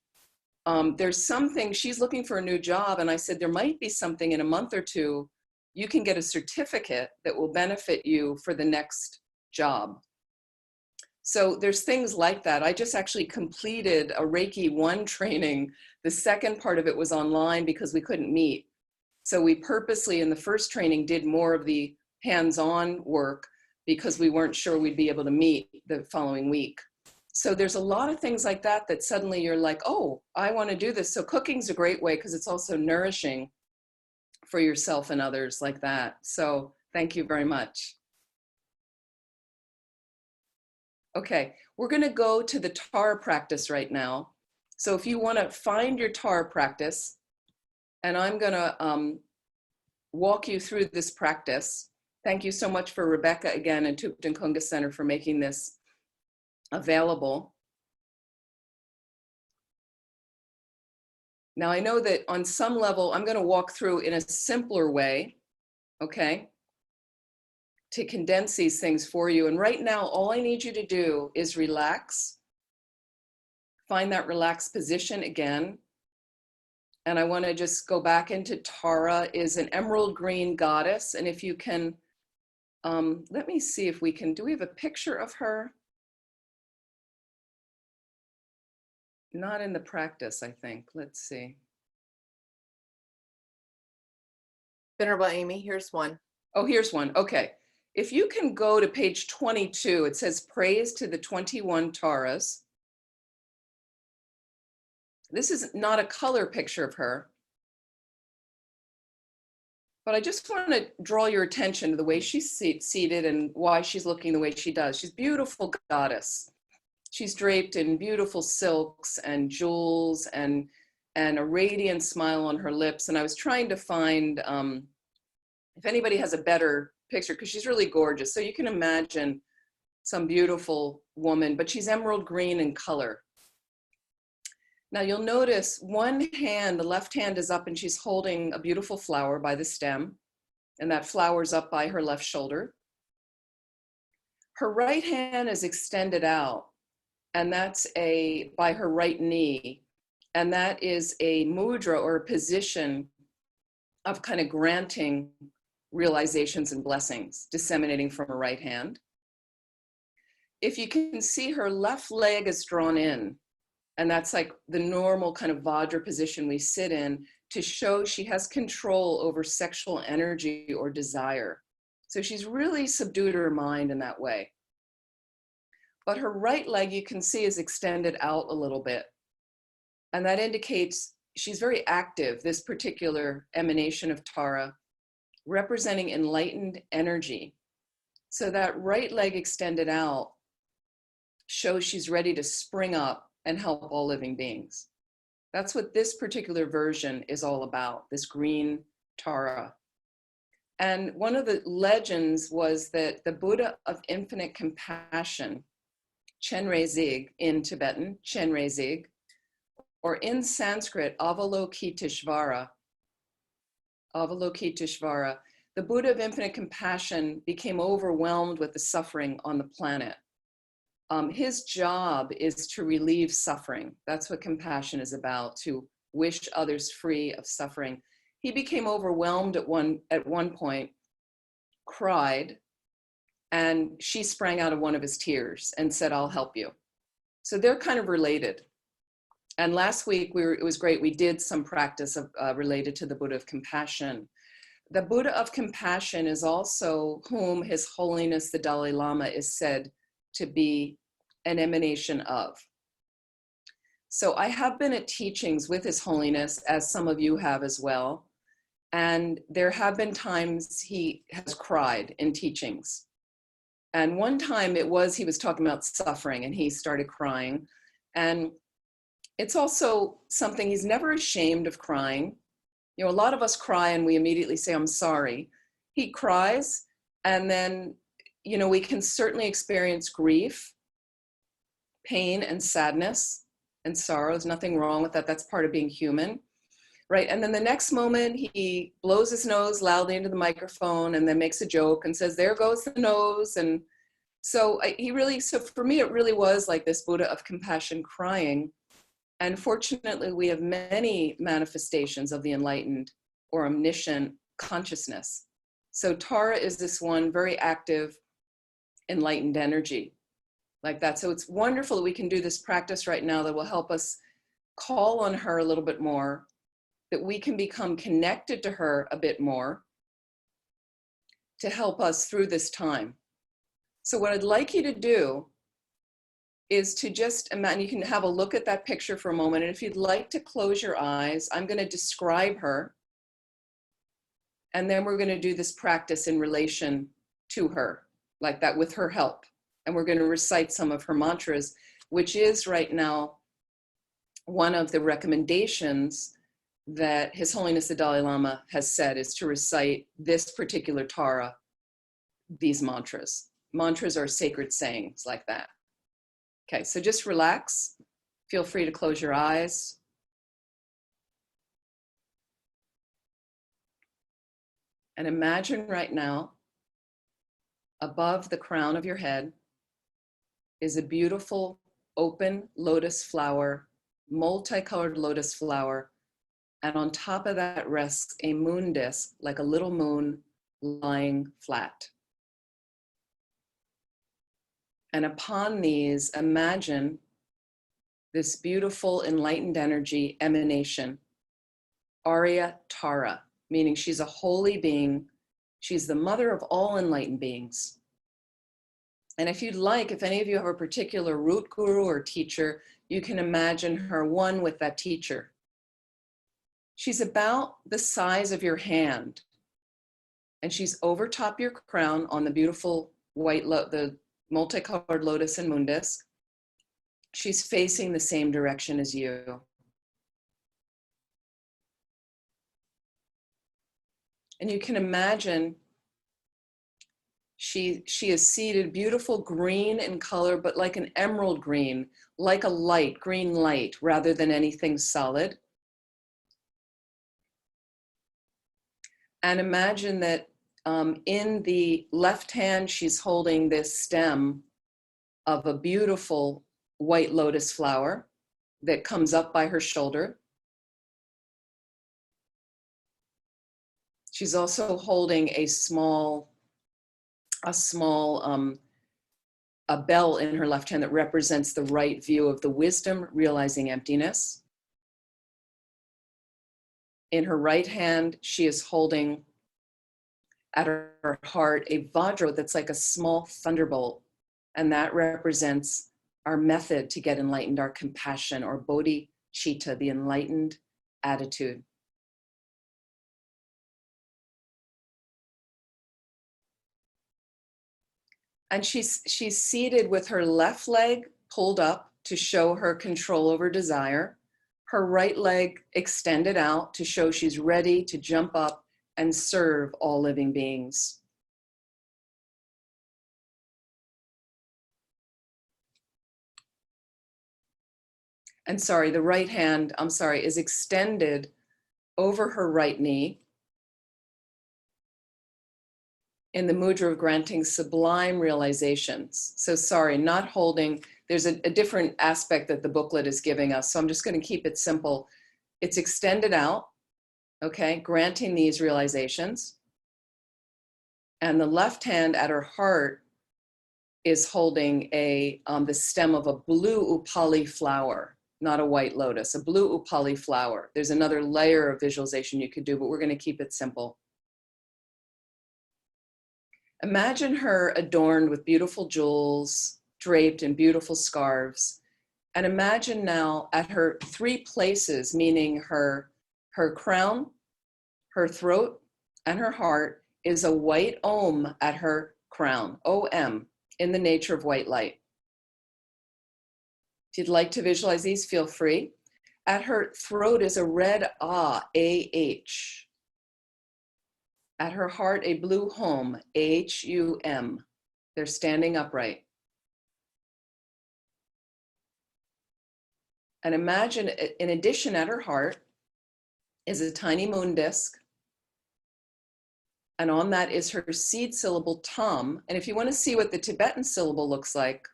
There's something, she's looking for a new job, and I said there might be something in a month or two, you can get a certificate that will benefit you for the next job. So there's things like that. I just actually completed a Reiki 1 training. The second part of it was online because we couldn't meet. So we purposely in the first training did more of the hands-on work because we weren't sure we'd be able to meet the following week. So there's a lot of things like that that suddenly you're like, oh, I want to do this. So cooking's a great way because it's also nourishing for yourself and others like that. So thank you very much. Okay, we're going to go to the Tara practice right now. So if you want to find your Tara practice, and I'm going to walk you through this practice. Thank you so much for Rebecca again and Thubten Kunga Center for making this available. Now I know that on some level, I'm going to walk through in a simpler way, okay, to condense these things for you. And right now, all I need you to do is relax. Find that relaxed position again. And I want to just go back into Tara is an emerald green goddess. And if you can, let me see if we can, do we have a picture of her? Not in the practice, I think. Let's see. Venerable Amy, here's one. Oh, here's one. Okay. If you can go to page 22, it says praise to the 21 Taras. This is not a color picture of her, but I just want to draw your attention to the way she's seated and why she's looking the way she does. She's a beautiful goddess. She's draped in beautiful silks and jewels and a radiant smile on her lips. And I was trying to find if anybody has a better picture, because she's really gorgeous. So you can imagine some beautiful woman, but she's emerald green in color. Now you'll notice one hand, the left hand is up and she's holding a beautiful flower by the stem, and that flower's up by her left shoulder. Her right hand is extended out, and that's by her right knee, and that is a mudra or a position of kind of granting realizations and blessings disseminating from her right hand. If you can see, her left leg is drawn in, and that's like the normal kind of Vajra position we sit in to show she has control over sexual energy or desire. So she's really subdued her mind in that way. But her right leg, you can see, is extended out a little bit. And that indicates she's very active, this particular emanation of Tara, representing enlightened energy. So that right leg extended out shows she's ready to spring up and help all living beings. That's what this particular version is all about, this green Tara. And one of the legends was that the Buddha of infinite compassion, Chenrezig in Tibetan, Chenrezig, or in Sanskrit, Avalokiteshvara, the Buddha of infinite compassion became overwhelmed with the suffering on the planet. His job is to relieve suffering. That's what compassion is about, to wish others free of suffering. He became overwhelmed at one point, cried, and she sprang out of one of his tears and said, "I'll help you." So they're kind of related. And last week, it was great. We did some practice related to the Buddha of compassion. The Buddha of compassion is also whom His Holiness the Dalai Lama is said to be an emanation of. So I have been at teachings with His Holiness, as some of you have as well. And there have been times he has cried in teachings. And one time he was talking about suffering and he started crying. And it's also something, he's never ashamed of crying. You know, a lot of us cry and we immediately say, "I'm sorry." He cries, and then, you know, we can certainly experience grief, pain, and sadness and sorrow. There's nothing wrong with that. That's part of being human, right? And then the next moment, he blows his nose loudly into the microphone and then makes a joke and says, "There goes the nose." And so so for me, it really was like this Buddha of compassion crying. And fortunately, we have many manifestations of the enlightened or omniscient consciousness. So Tara is this one very active, enlightened energy like that. So it's wonderful that we can do this practice right now that will help us call on her a little bit more, that we can become connected to her a bit more to help us through this time. So what I'd like you to do is to just imagine, you can have a look at that picture for a moment, and if you'd like to close your eyes, I'm going to describe her, and then we're going to do this practice in relation to her, like that, with her help. And we're going to recite some of her mantras, which is right now one of the recommendations that His Holiness the Dalai Lama has said, is to recite this particular Tara, these mantras. Mantras are sacred sayings like that. Okay, so just relax. Feel free to close your eyes. And imagine right now, above the crown of your head is a beautiful open lotus flower, multicolored lotus flower. And on top of that rests a moon disk, like a little moon lying flat. And upon these, imagine this beautiful enlightened energy emanation, Arya Tara, meaning she's a holy being. She's the mother of all enlightened beings. And if you'd like, if any of you have a particular root guru or teacher, you can imagine her one with that teacher. She's about the size of your hand, and she's over top your crown on the beautiful the multicolored lotus and moon disk. She's facing the same direction as you. And you can imagine She is seated, beautiful green in color, but like an emerald green, like a light, green light, rather than anything solid. And imagine that in the left hand, she's holding this stem of a beautiful white lotus flower that comes up by her shoulder. She's also holding a bell in her left hand that represents the right view of the wisdom realizing emptiness. In her right hand, she is holding at her heart a vajra that's like a small thunderbolt, and that represents our method to get enlightened, our compassion, or bodhicitta, the enlightened attitude. And she's seated with her left leg pulled up to show her control over desire, her right leg extended out to show she's ready to jump up and serve all living beings. And sorry, the right hand, is extended over her right knee in the mudra of granting sublime realizations. So sorry, not holding, there's a different aspect that the booklet is giving us. So I'm just going to keep it simple. It's extended out, okay, granting these realizations. And the left hand at her heart is holding the stem of a blue upali flower, not a white lotus, a blue upali flower. There's another layer of visualization you could do, but we're going to keep it simple. Imagine her adorned with beautiful jewels, draped in beautiful scarves. And imagine now at her three places, meaning her crown, her throat, and her heart, is a white Om at her crown, O-M, in the nature of white light. If you'd like to visualize these, feel free. At her throat is a red Ah, A-H. At her heart, a blue Hum, H-U-M. They're standing upright. And imagine, in addition, at her heart is a tiny moon disk. And on that is her seed syllable Tam. And if you want to see what the Tibetan syllable looks like,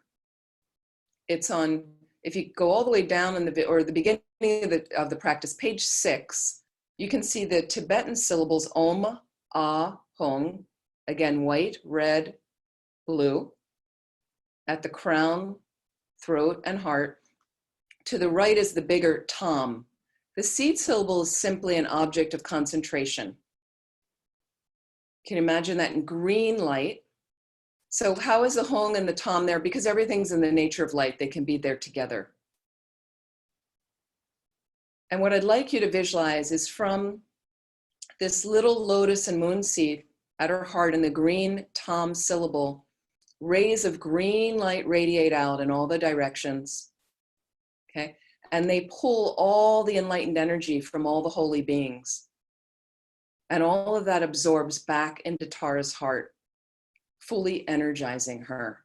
it's on, if you go all the way down in the beginning of the practice, page 6, you can see the Tibetan syllables Om, Ah, Hong, again, white, red, blue, at the crown, throat, and heart. To the right is the bigger Tam. The seed syllable is simply an object of concentration. Can you imagine that in green light? So how is the Hong and the Tam there? Because everything's in the nature of light, they can be there together. And what I'd like you to visualize is from this little lotus and moon seed at her heart in the green Tam syllable, rays of green light radiate out in all the directions, okay? And they pull all the enlightened energy from all the holy beings. And all of that absorbs back into Tara's heart, fully energizing her.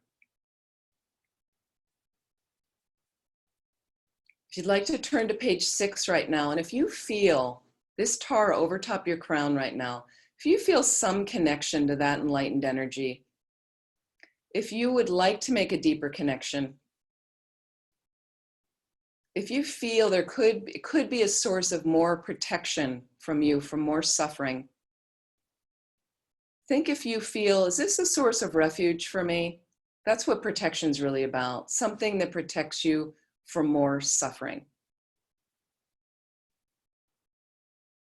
If you'd like to turn to page 6 right now, and if you feel this Tara over top your crown right now, if you feel some connection to that enlightened energy, if you would like to make a deeper connection, if you feel it could be a source of more protection from you, from more suffering, think if you feel, is this a source of refuge for me? That's what protection's really about, something that protects you from more suffering.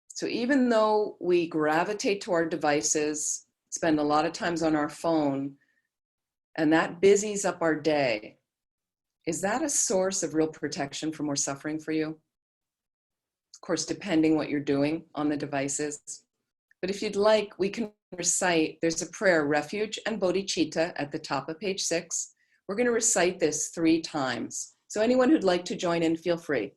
So even though we gravitate to our devices, spend a lot of times on our phone, and that busies up our day, is that a source of real protection from more suffering for you? Of course, depending what you're doing on the devices. But if you'd like, we can recite, there's a prayer, refuge and bodhicitta at the top of page 6. We're going to recite this 3 times. So anyone who'd like to join in, feel free.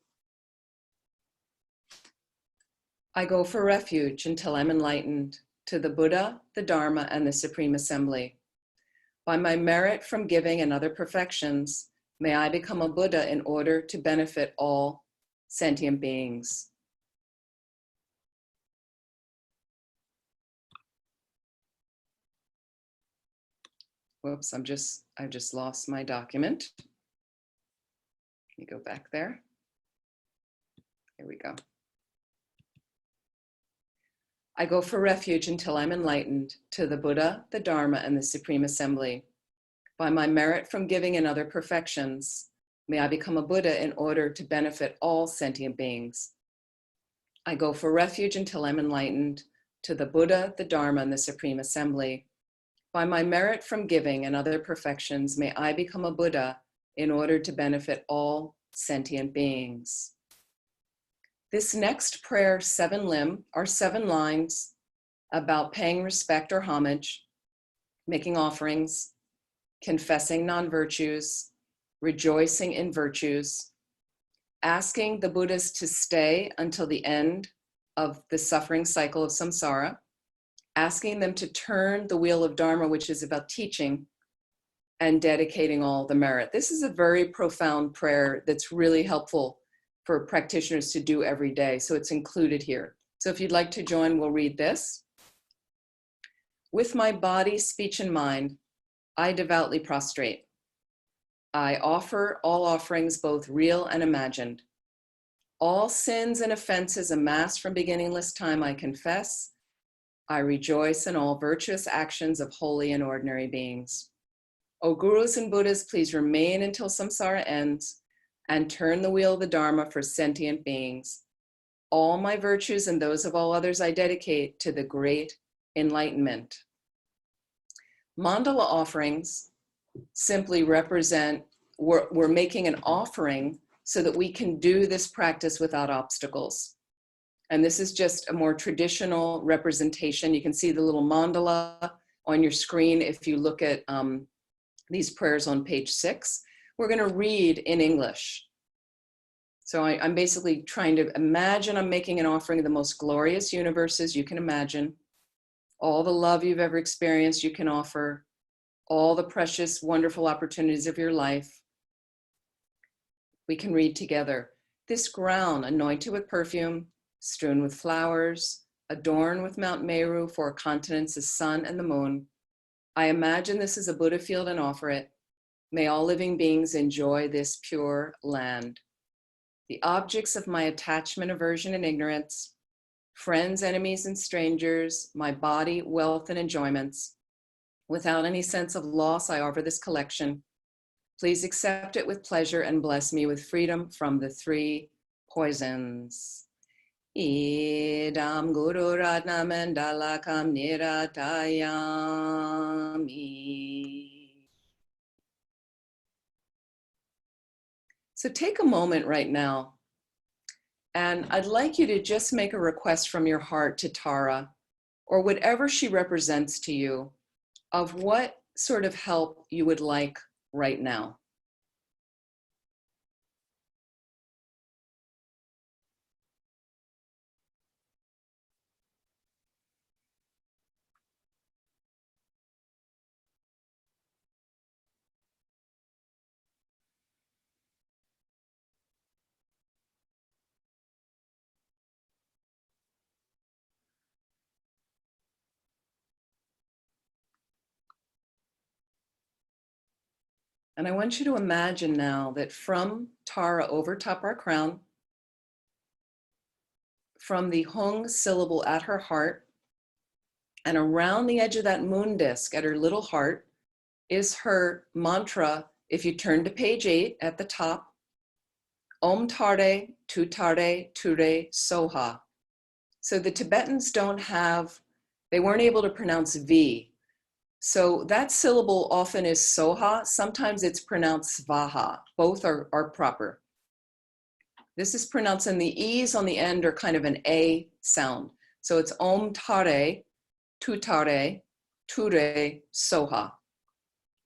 I go for refuge until I'm enlightened to the Buddha, the Dharma, and the Supreme Assembly. By my merit from giving and other perfections, may I become a Buddha in order to benefit all sentient beings. Whoops, I just lost my document. Let me go back there. Here we go. I go for refuge until I'm enlightened to the Buddha, the Dharma, and the Supreme Assembly. By my merit from giving and other perfections, may I become a Buddha in order to benefit all sentient beings. I go for refuge until I'm enlightened to the Buddha, the Dharma, and the Supreme Assembly. By my merit from giving and other perfections, may I become a Buddha in order to benefit all sentient beings. This next prayer, 7 lim, are 7 lines about paying respect or homage, making offerings, confessing non-virtues, rejoicing in virtues, asking the Buddhas to stay until the end of the suffering cycle of samsara, asking them to turn the wheel of Dharma, which is about teaching, and dedicating all the merit. This is a very profound prayer that's really helpful for practitioners to do every day. So it's included here. So if you'd like to join, we'll read this. With my body, speech, and mind, I devoutly prostrate. I offer all offerings, both real and imagined. All sins and offenses amassed from beginningless time I confess. I rejoice in all virtuous actions of holy and ordinary beings. O Gurus and Buddhas, please remain until samsara ends and turn the wheel of the Dharma for sentient beings. All my virtues and those of all others I dedicate to the great enlightenment. Mandala offerings simply represent, we're making an offering so that we can do this practice without obstacles. And this is just a more traditional representation. You can see the little mandala on your screen if you look at these prayers on page 6. We're going to read in English. So I'm basically trying to imagine I'm making an offering of the most glorious universes you can imagine, all the love you've ever experienced you can offer, all the precious, wonderful opportunities of your life. We can read together. This ground anointed with perfume, strewn with flowers, adorned with Mount Meru, 4 continents, the sun and the moon. I imagine this is a Buddha field and offer it. May all living beings enjoy this pure land. The objects of my attachment, aversion, and ignorance, friends, enemies, and strangers, my body, wealth, and enjoyments. Without any sense of loss, I offer this collection. Please accept it with pleasure and bless me with freedom from the 3 poisons. Idam Guru Ratna Mandalakam Niratayami. So take a moment right now, and I'd like you to just make a request from your heart to Tara, or whatever she represents to you, of what sort of help you would like right now. And I want you to imagine now that from Tara over top our crown, from the Hung syllable at her heart, and around the edge of that moon disk at her little heart is her mantra. If you turn to page 8 at the top, Om Tare, Tu Tare, Ture, Soha. So the Tibetans they weren't able to pronounce V. So that syllable often is Soha. Sometimes it's pronounced Svaha. Both are proper. This is pronounced, and the E's on the end are kind of an A sound. So it's Om Tare, Tu Tare, Ture, Soha.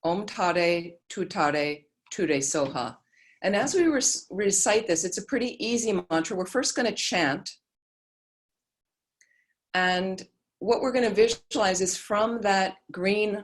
Om Tare, Tu Tare, Ture, Soha. And as we recite this, it's a pretty easy mantra. We're first going to chant. And what we're going to visualize is from that green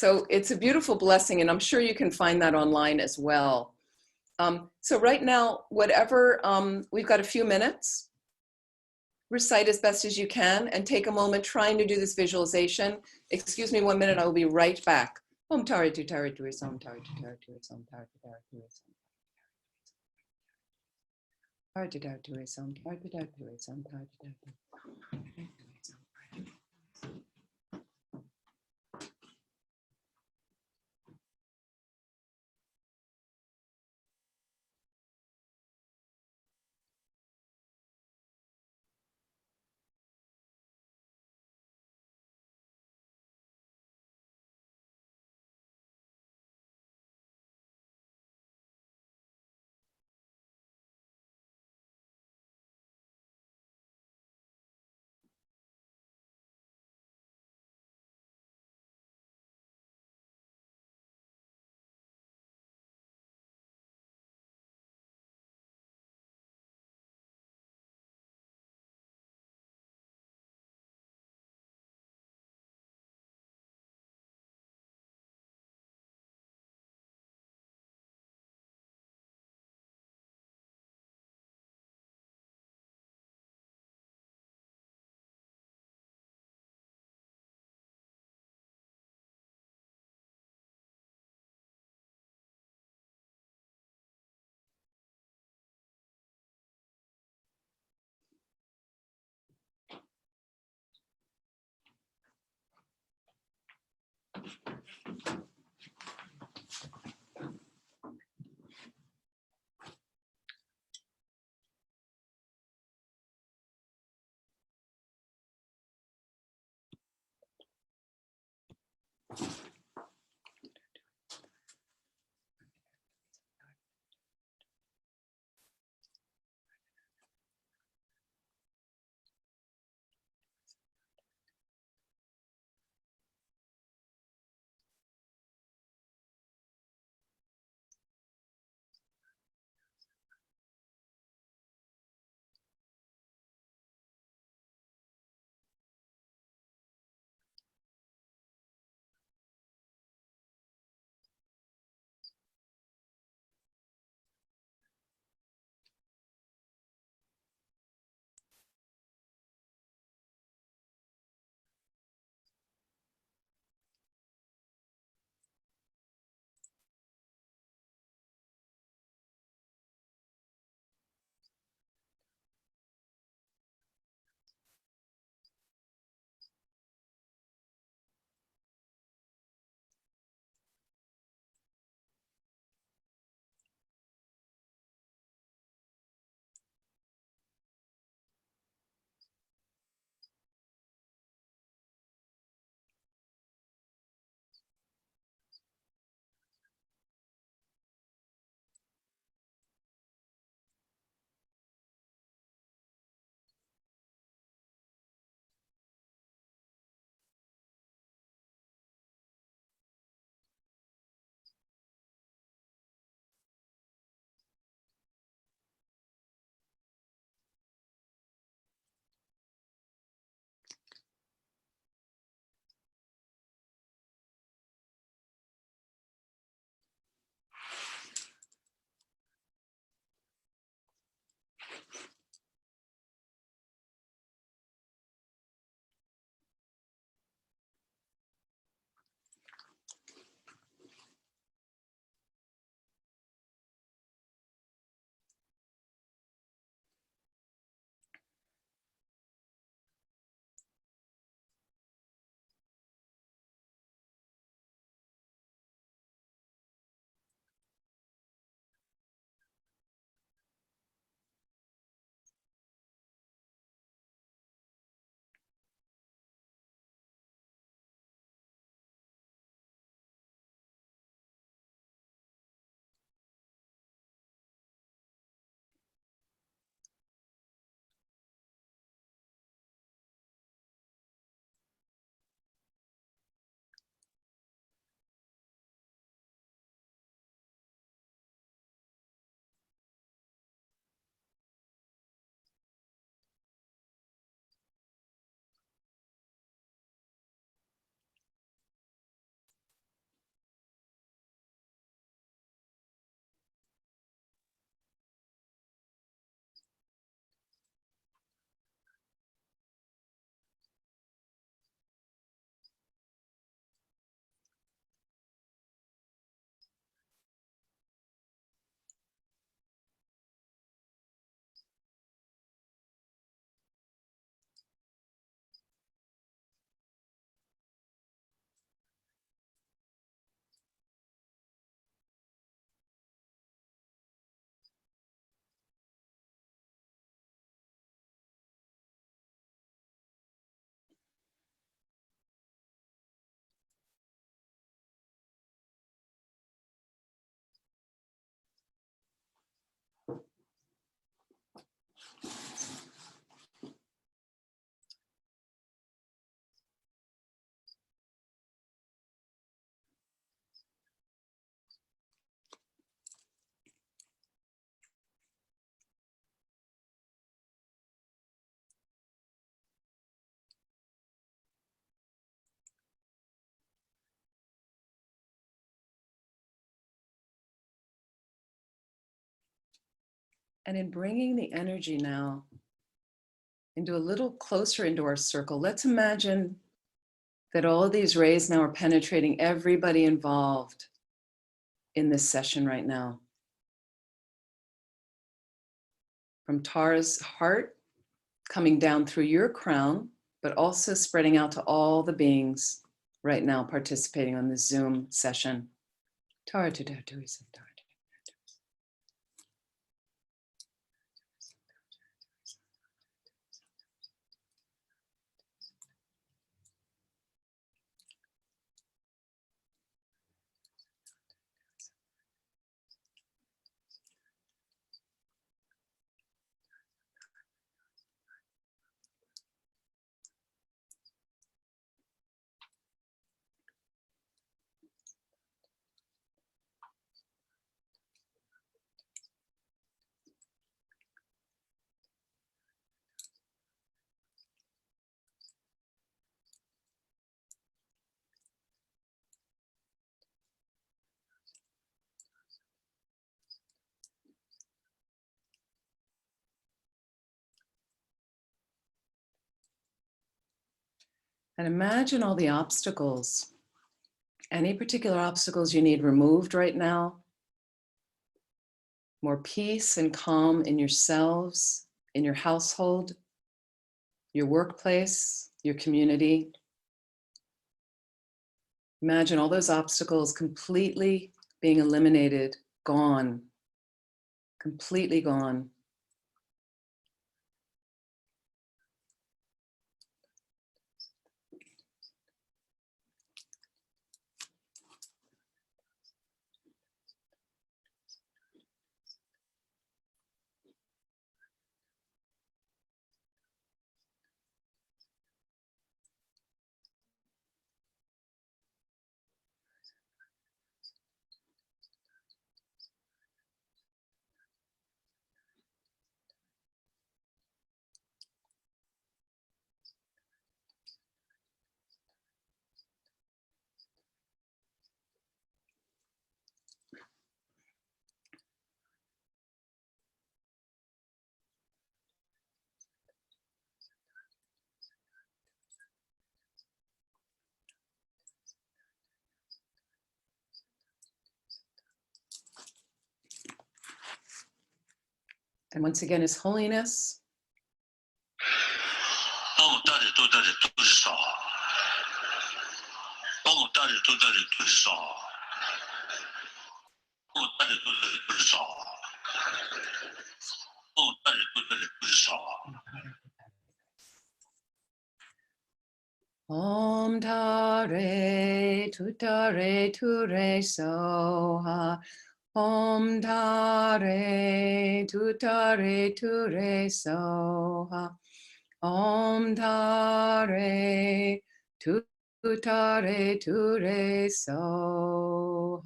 So it's a beautiful blessing, and I'm sure you can find that online as well. So right now, whatever, we've got a few minutes. Recite as best as you can and take a moment trying to do this visualization. Excuse me 1 minute, I will be right back. Om tari tu tari tu is om tari tu tari tu is om tari tu tari tu is tari tu tari tu is om tari tu tari tu is om tari tu tari tu. And in bringing the energy now into a little closer into our circle, let's imagine that all of these rays now are penetrating everybody involved in this session right now. From Tara's heart, coming down through your crown, but also spreading out to all the beings right now participating on this Zoom session. Tara to Tara. And imagine all the obstacles, any particular obstacles you need removed right now. More peace and calm in yourselves, in your household, your workplace, your community. Imagine all those obstacles completely being eliminated, gone, completely gone. And once again, His Holiness. Om Tare Tutare Ture Soha. Om Tare Tutare Ture Soha. Om Tare Tutare Ture Soha.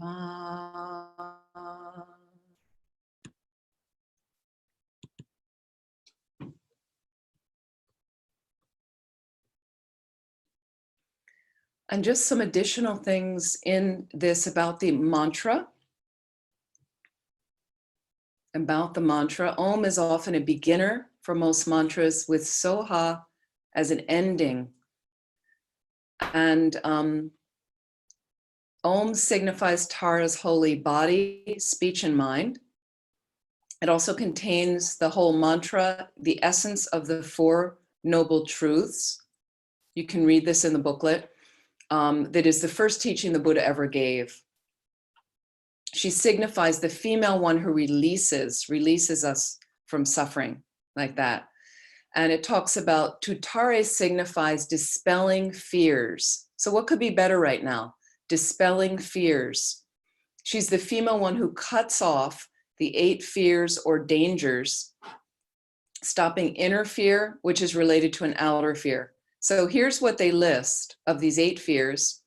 And just some additional things in this about the mantra. About the mantra, Om is often a beginner for most mantras with Soha as an ending. And Om signifies Tara's holy body, speech, and mind. It also contains the whole mantra, the essence of the Four Noble Truths. You can read this in the booklet. That is the first teaching the Buddha ever gave. She signifies the female one who releases us from suffering, like that. And it talks about tutare signifies dispelling fears. So what could be better right now? Dispelling fears. She's the female one who cuts off the 8 fears or dangers, stopping inner fear, which is related to an outer fear. So here's what they list of these 8 fears.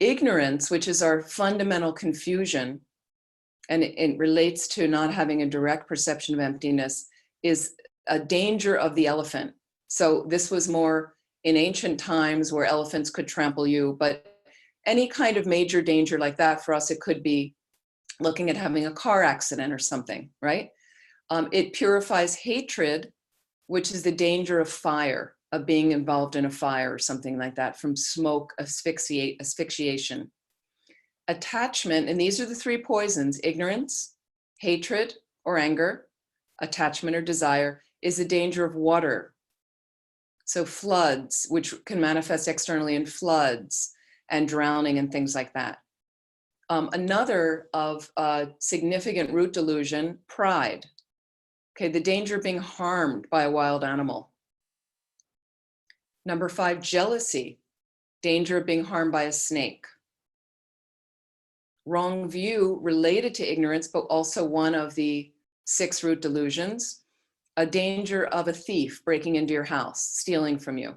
Ignorance, which is our fundamental confusion, and it relates to not having a direct perception of emptiness, is a danger of the elephant. So this was more in ancient times where elephants could trample you, but any kind of major danger like that, for us, it could be looking at having a car accident or something, right? It purifies hatred, which is the danger of fire, of being involved in a fire or something like that, from smoke, asphyxiation. Attachment, and these are the three poisons: ignorance, hatred or anger, attachment or desire, is the danger of water. So floods, which can manifest externally in floods and drowning and things like that. Another of significant root delusion, pride. Okay, the danger of being harmed by a wild animal. Number 5, jealousy, danger of being harmed by a snake. Wrong view related to ignorance, but also one of the 6 root delusions, a danger of a thief breaking into your house, stealing from you,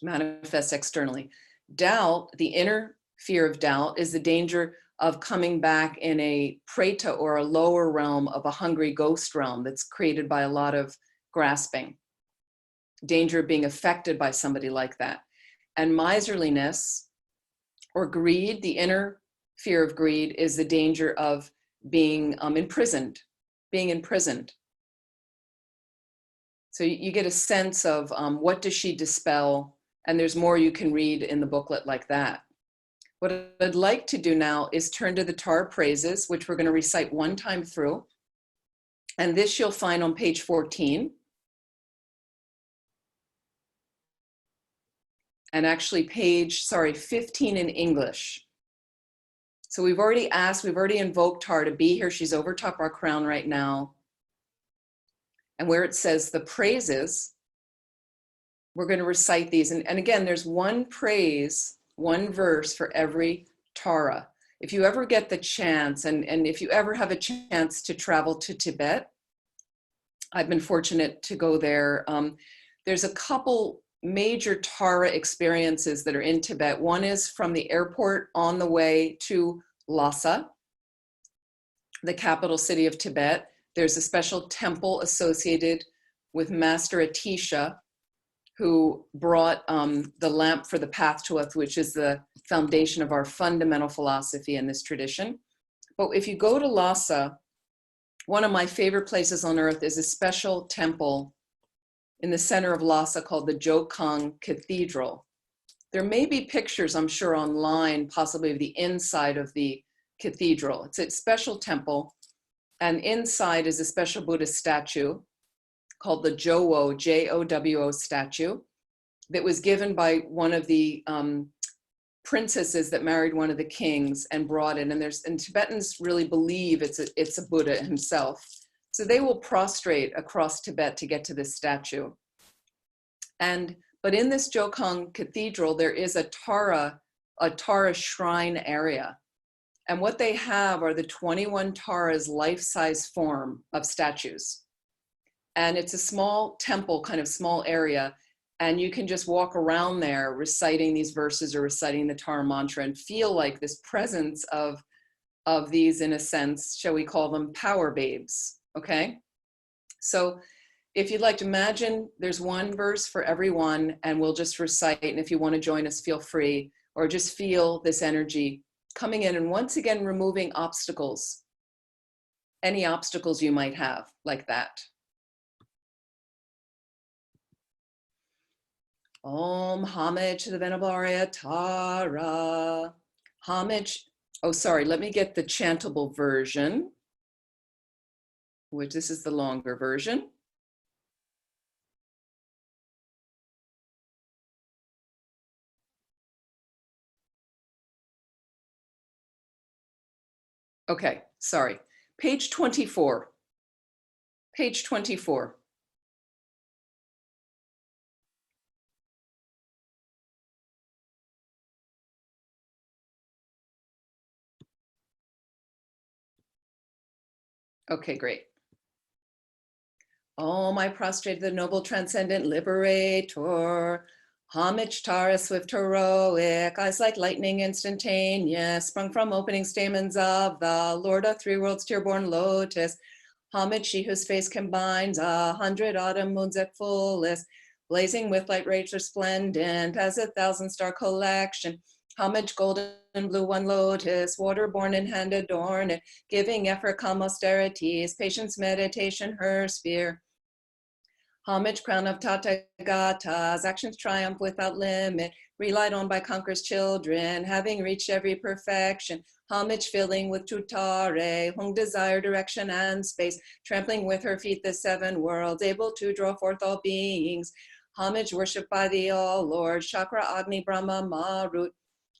manifests externally. Doubt, the inner fear of doubt, is the danger of coming back in a preta, or a lower realm of a hungry ghost realm that's created by a lot of grasping. Danger of being affected by somebody like that. And miserliness or greed, the inner fear of greed, is the danger of being imprisoned, being imprisoned. So you get a sense of what does she dispel, and there's more you can read in the booklet like that. What I'd like to do now is turn to the Tara praises, which we're going to recite one time through. And this you'll find on page 14. And actually page, 15 in English. So we've already invoked Tara to be here. She's over top our crown right now. And where it says the praises, we're going to recite these. And again, there's one praise, one verse for every Tara. If you ever get the chance, and if you ever have a chance to travel to Tibet, I've been fortunate to go there. There's a couple major Tara experiences that are in Tibet. One is from the airport on the way to Lhasa, the capital city of Tibet. There's a special temple associated with Master Atisha, who brought the lamp for the path to us, which is the foundation of our fundamental philosophy in this tradition. But if you go to Lhasa, one of my favorite places on earth is a special temple in the center of Lhasa called the Jokang Cathedral. There may be pictures, I'm sure, online, possibly of the inside of the cathedral. It's a special temple, and inside is a special Buddhist statue called the Jowo, Jowo statue, that was given by one of the princesses that married one of the kings and brought it. And Tibetans really believe it's a Buddha himself. So they will prostrate across Tibet to get to this statue. But in this Jokang Cathedral, there is a Tara shrine area. And what they have are the 21 Taras life-size form of statues. And it's a small temple, kind of small area. And you can just walk around there reciting these verses or reciting the Tara mantra and feel like this presence of these, in a sense, shall we call them power babes, okay? So if you'd like to imagine, there's one verse for everyone, and we'll just recite, and if you want to join us, feel free, or just feel this energy coming in, and once again, removing obstacles, any obstacles you might have, like that. Om, homage to the Venerable Arya Tara. Homage, let me get the chantable version, which this is the longer version. Okay, sorry. Page 24. Page 24. Okay, great. Om, I prostrate the noble transcendent liberator. Homage, Tara, swift, heroic, eyes like lightning instantaneous, sprung from opening stamens of the Lord of three worlds, tear-born lotus. Homage, she whose face combines 100 autumn moons at fullest, blazing with light rays resplendent as 1,000 star collection. Homage, golden blue one lotus, water-born in hand adorned, giving effort, calm austerities, patience, meditation, her sphere. Homage, crown of Tathagatas, actions triumph without limit, relied on by conquerors' children, having reached every perfection. Homage, filling with tutare, Hung desire, direction, and space, trampling with her feet the seven worlds, able to draw forth all beings. Homage, worshipped by the All-Lord, Chakra, Agni, Brahma, Marut,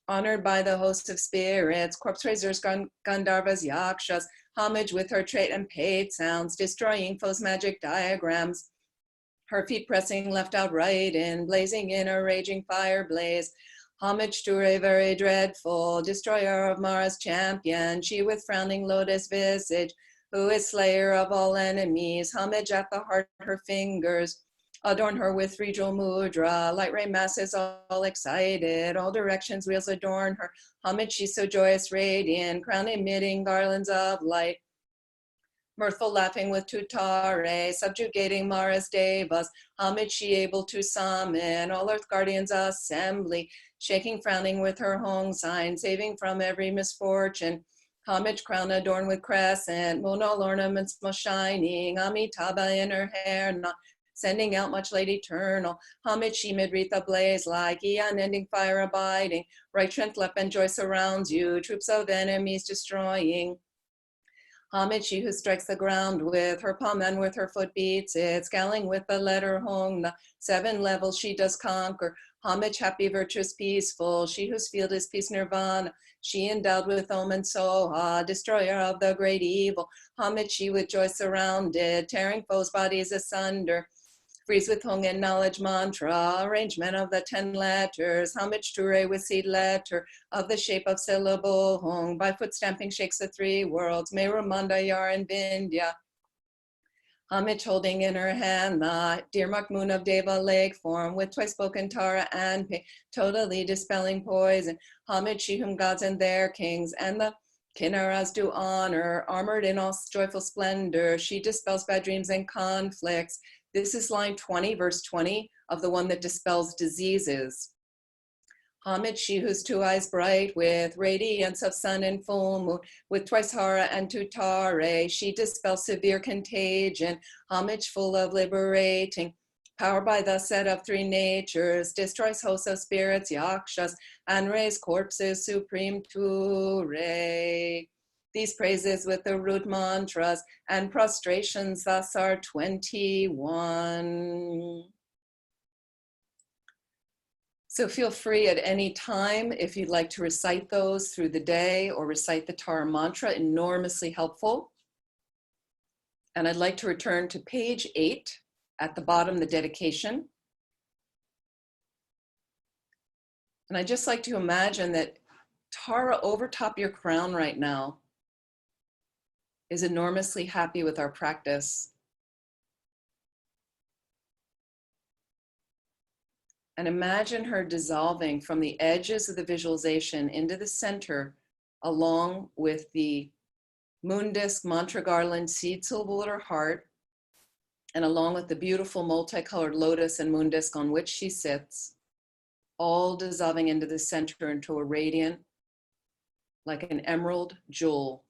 honored by the host of spirits, corpse raisers, Gandharvas, Yakshas, homage with her trait and paid sounds, destroying foes' magic diagrams. Her feet pressing left out right in, blazing in a raging fire blaze. Homage to a very dreadful, destroyer of Mara's champion, she with frowning lotus visage, who is slayer of all enemies. Homage at the heart, her fingers adorn her with three jewel mudra, light ray masses all excited, all directions wheels adorn her. Homage, she's so joyous, radiant, crown emitting garlands of light. Mirthful laughing with tutare, subjugating Mara's devas. Homage, she able to summon all earth guardians assembly, shaking, frowning with her hong sign, saving from every misfortune. Homage, crown adorned with crescent, moon all ornaments most shining, Amitabha in her hair, not sending out much light eternal. Homage, she mid-wreath ablaze like unending fire abiding. Right strength, left and joy surrounds you, troops of enemies destroying. Homage, she who strikes the ground with her palm and with her foot beats it, scaling with the letter Hong, the seven levels she does conquer. Homage, happy, virtuous, peaceful, she whose field is peace nirvana. She endowed with Om and Soha, destroyer of the great evil. Homage, she with joy surrounded, tearing foes' bodies asunder. Freeze with Hong and knowledge mantra, arrangement of the 10 letters. Homage to Ray with seed letter of the shape of syllable Hong. By foot stamping shakes the three worlds, Meru, Manda, Yar, and Vindhya. Homage holding in her hand the dear marked moon of Deva leg form with twice spoken Tara and Pe, totally dispelling poison. Homage, she whom gods and their kings and the Kinnaras do honor, armored in all joyful splendor. She dispels bad dreams and conflicts. This is line 20, verse 20 of the one that dispels diseases. Homage, she whose two eyes bright with radiance of sun and full moon, with twice Hara and Tutare, she dispels severe contagion. Homage, full of liberating power by the set of three natures, destroys hosts of spirits, yakshas, and raise corpses supreme to Re. These praises with the root mantras and prostrations thus are 21. So feel free at any time if you'd like to recite those through the day or recite the Tara mantra, enormously helpful. And I'd like to return to page 8 at the bottom, the dedication. And I'd just like to imagine that Tara over top your crown right now is enormously happy with our practice. And imagine her dissolving from the edges of the visualization into the center, along with the moon disc mantra garland seed syllable at her heart, and along with the beautiful multicolored lotus and moon disc on which she sits, all dissolving into the center into a radiant, like an emerald jewel.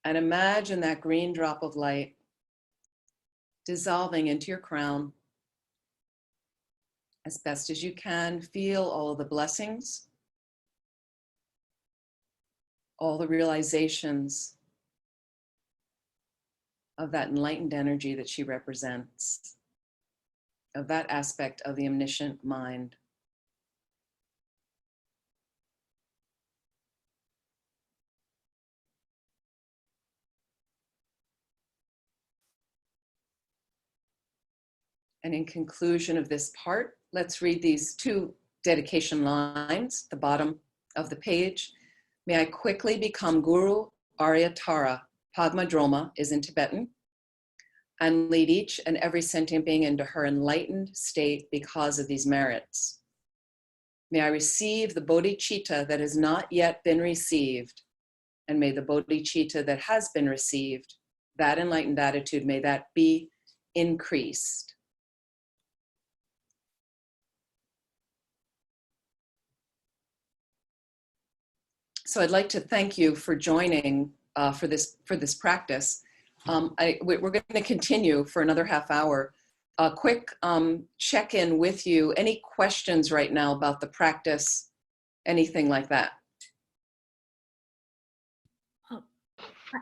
And imagine that green drop of light dissolving into your crown. As best as you can, feel all of the blessings, all the realizations of that enlightened energy that she represents, of that aspect of the omniscient mind. And in conclusion of this part, let's read these two dedication lines, the bottom of the page. May I quickly become Guru Arya Tara, Padma Droma is in Tibetan, and lead each and every sentient being into her enlightened state because of these merits. May I receive the bodhicitta that has not yet been received, and may the bodhicitta that has been received, that enlightened attitude, may that be increased. So I'd like to thank you for joining for this practice. We're going to continue for another half hour. A quick check-in with you. Any questions right now about the practice? Anything like that?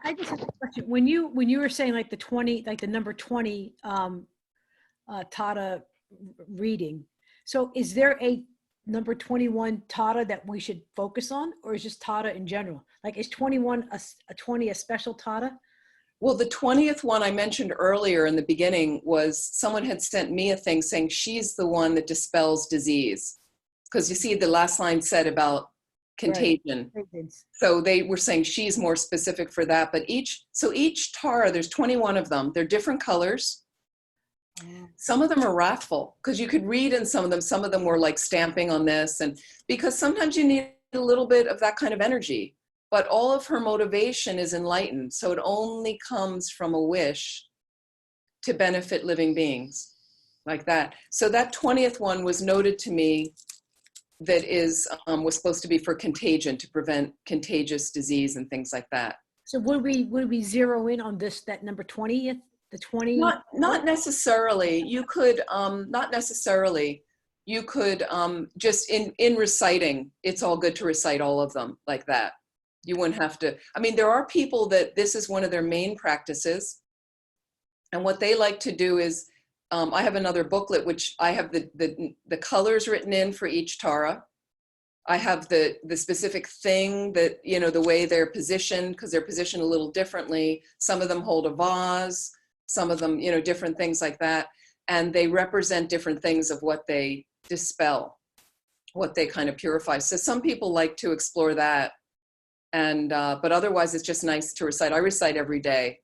I just have a question. When you were saying like the 20, like the number 20 Tata reading, so is there a number 21 Tata that we should focus on, or is just Tata in general? Like, is 21 a 20 a special Tata? Well, the 20th one I mentioned earlier in the beginning was someone had sent me a thing saying she's the one that dispels disease. Because you see the last line said about contagion. Right. So they were saying she's more specific for that. But each Tara, there's 21 of them. They're different colors. Some of them are wrathful because you could read in some of them were like stamping on this. And because sometimes you need a little bit of that kind of energy. But all of her motivation is enlightened. So it only comes from a wish to benefit living beings like that. So that 20th one was noted to me that was supposed to be for contagion, to prevent contagious disease and things like that. So would we zero in on that number 20th, the 20? Not necessarily. You could, not necessarily. You could just in reciting, it's all good to recite all of them like that. You wouldn't have to, I mean, there are people that this is one of their main practices. And what they like to do is, I have another booklet, which I have the colors written in for each Tara. I have the specific thing that, you know, the way they're positioned, because they're positioned a little differently. Some of them hold a vase, some of them, you know, different things like that. And they represent different things of what they dispel, what they kind of purify. So some people like to explore that. And, but otherwise it's just nice to recite. I recite every day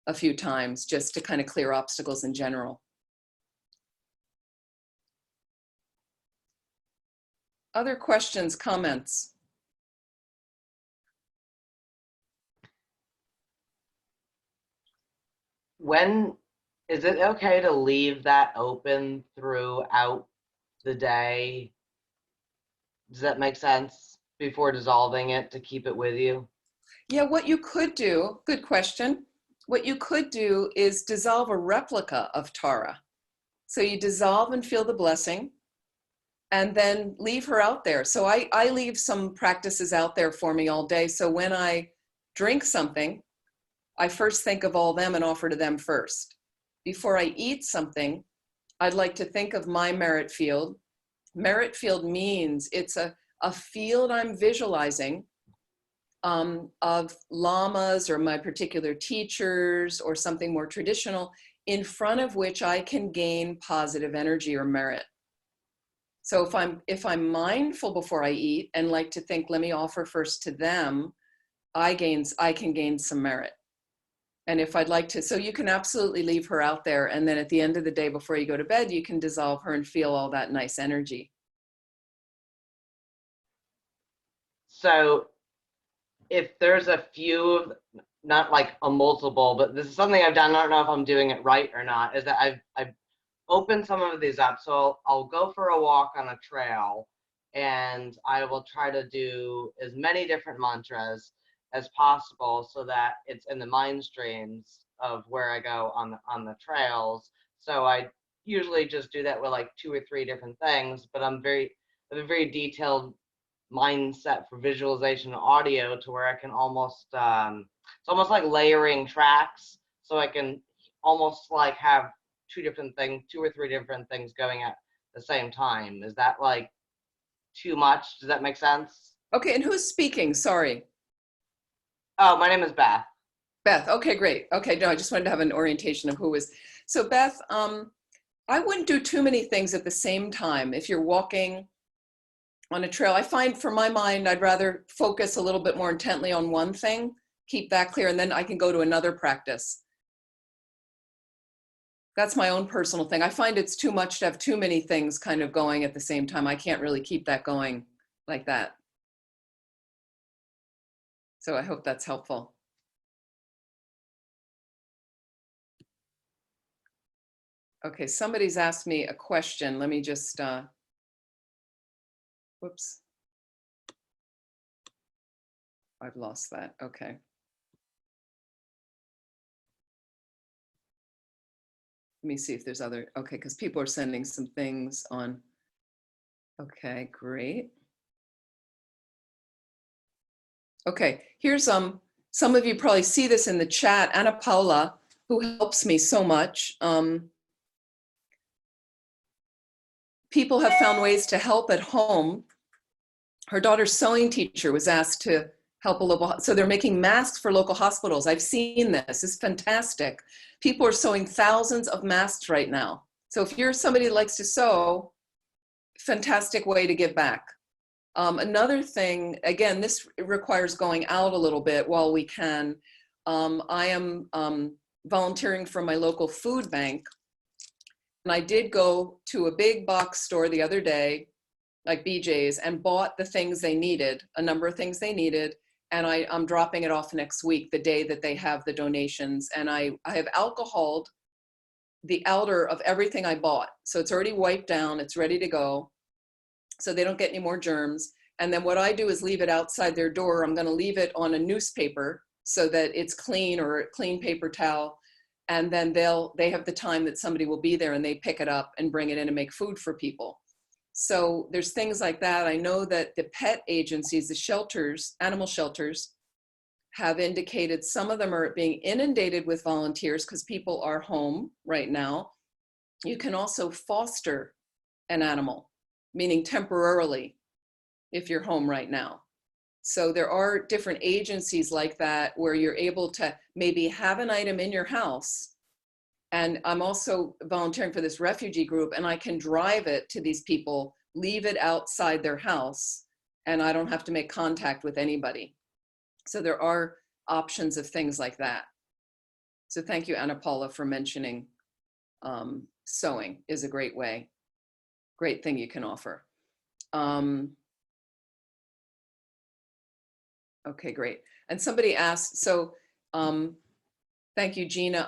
a few times just to kind of clear obstacles in general. Other questions, comments? When is it okay to leave that open throughout the day? Does that make sense? Before dissolving it, to keep it with you? Yeah, what you could do, good question. What you could do is dissolve a replica of Tara. So you dissolve and feel the blessing and then leave her out there. So I leave some practices out there for me all day. So when I drink something, I first think of all them and offer to them first. Before I eat something, I'd like to think of my merit field. Merit field means it's a field I'm visualizing of lamas or my particular teachers or something more traditional, in front of which I can gain positive energy or merit. So if I'm mindful before I eat and like to think, let me offer first to them, I can gain some merit. And if I'd like to, so you can absolutely leave her out there. And then at the end of the day, before you go to bed, you can dissolve her and feel all that nice energy. So if there's a few, not like a multiple, but this is something I've done, I don't know if I'm doing it right or not, is that I've opened some of these up. So I'll go for a walk on a trail and I will try to do as many different mantras as possible so that it's in the mind streams of where I go on the trails. So I usually just do that with like 2 or 3 different things, but I have a very detailed mindset for visualization and audio to where I can almost it's almost like layering tracks, so I can almost like have 2 or 3 different things going at the same time. Is that like too much? Does that make sense? Okay, and who's speaking? Sorry. Oh, my name is Beth. Beth, okay, great. Okay, no, I just wanted to have an orientation of who was. So Beth, I wouldn't do too many things at the same time. If you're walking on a trail, I find for my mind, I'd rather focus a little bit more intently on one thing, keep that clear, and then I can go to another practice. That's my own personal thing. I find it's too much to have too many things kind of going at the same time. I can't really keep that going like that. So I hope that's helpful. Okay, somebody's asked me a question. Let me just, whoops. I've lost that. Okay. Let me see if there's other, okay, because people are sending some things on. Okay, great. Okay, here's some of you probably see this in the chat. Anna Paula, who helps me so much. People have found ways to help at home. Her daughter's sewing teacher was asked to help a local, so they're making masks for local hospitals. I've seen this, it's fantastic. People are sewing thousands of masks right now. So if you're somebody that likes to sew, fantastic way to give back. Another thing, again, this requires going out a little bit while we can. I am volunteering for my local food bank. And I did go to a big box store the other day, like BJ's, and bought the things they needed, a number of things they needed. And I'm dropping it off next week, the day that they have the donations. And I have alcoholed the outer of everything I bought. So it's already wiped down, it's ready to go. So they don't get any more germs. And then what I do is leave it outside their door. I'm gonna leave it on a newspaper so that it's clean, or a clean paper towel. And then they have the time that somebody will be there and they pick it up and bring it in and make food for people. So there's things like that. I know that the pet agencies, the shelters, animal shelters, have indicated some of them are being inundated with volunteers because people are home right now. You can also foster an animal, meaning temporarily, if you're home right now. So there are different agencies like that where you're able to maybe have an item in your house. And I'm also volunteering for this refugee group, and I can drive it to these people, leave it outside their house, and I don't have to make contact with anybody. So there are options of things like that. So thank you, Anna Paula, for mentioning sewing is a great way, great thing you can offer. Okay, great. And somebody asked, so thank you, Gina.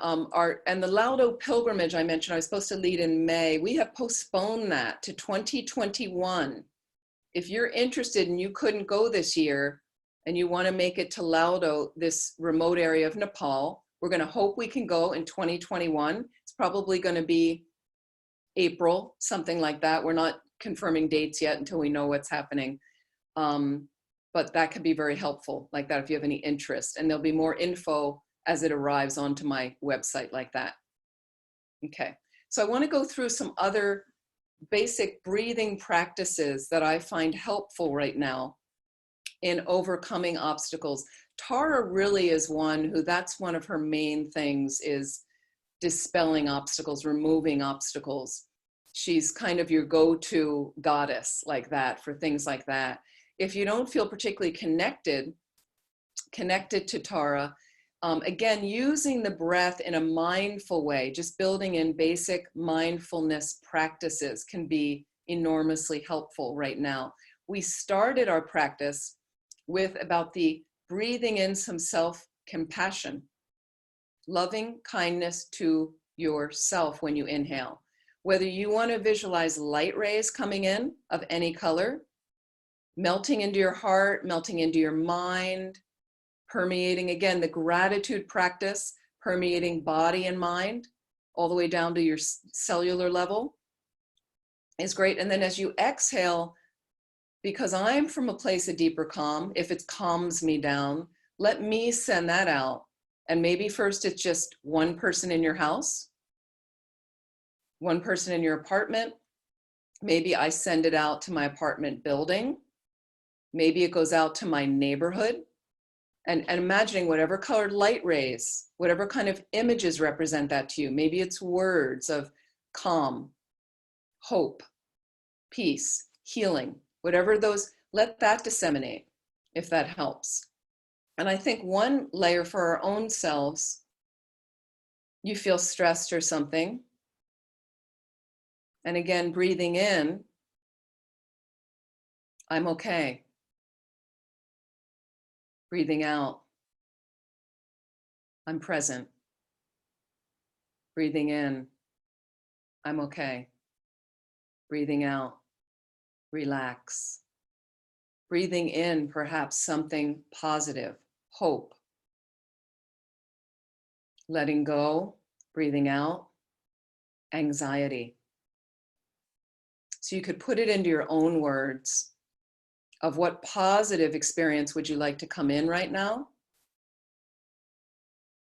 And the Laudo pilgrimage I mentioned, I was supposed to lead in May. We have postponed that to 2021. If you're interested and you couldn't go this year and you want to make it to Laudo, this remote area of Nepal, we're going to hope we can go in 2021. It's probably going to be April, something like that. We're not confirming dates yet until we know what's happening. But that could be very helpful, like that, if you have any interest. And there'll be more info as it arrives onto my website like that. Okay, so I want to go through some other basic breathing practices that I find helpful right now in overcoming obstacles. Tara really is one who, that's one of her main things, is dispelling obstacles, removing obstacles. She's kind of your go-to goddess like that for things like that. If you don't feel particularly connected to Tara, again, using the breath in a mindful way, just building in basic mindfulness practices can be enormously helpful right now. We started our practice with about the breathing in some self-compassion, loving kindness to yourself when you inhale. Whether you want to visualize light rays coming in of any color, melting into your heart, melting into your mind, permeating, again, the gratitude practice, permeating body and mind, all the way down to your cellular level is great. And then as you exhale, because I'm from a place of deeper calm, if it calms me down, let me send that out. And maybe first it's just one person in your house, one person in your apartment. Maybe I send it out to my apartment building. Maybe it goes out to my neighborhood. And imagining whatever colored light rays, whatever kind of images represent that to you. Maybe it's words of calm, hope, peace, healing, whatever those, let that disseminate if that helps. And I think one layer for our own selves, you feel stressed or something. And again, breathing in, I'm okay. Breathing out, I'm present. Breathing in, I'm okay. Breathing out, relax. Breathing in perhaps something positive, hope. Letting go, breathing out, anxiety. So you could put it into your own words of what positive experience would you like to come in right now?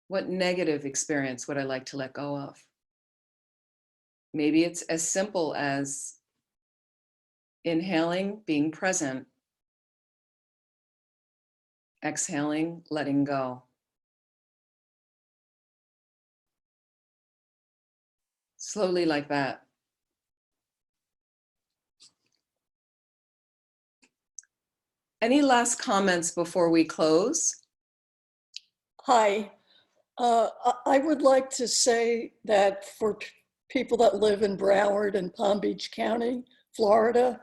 What negative experience would I like to let go of? Maybe it's as simple as inhaling, being present, exhaling, letting go. Slowly like that. Any last comments before we close? Hi. I would like to say that for people that live in Broward and Palm Beach County, Florida,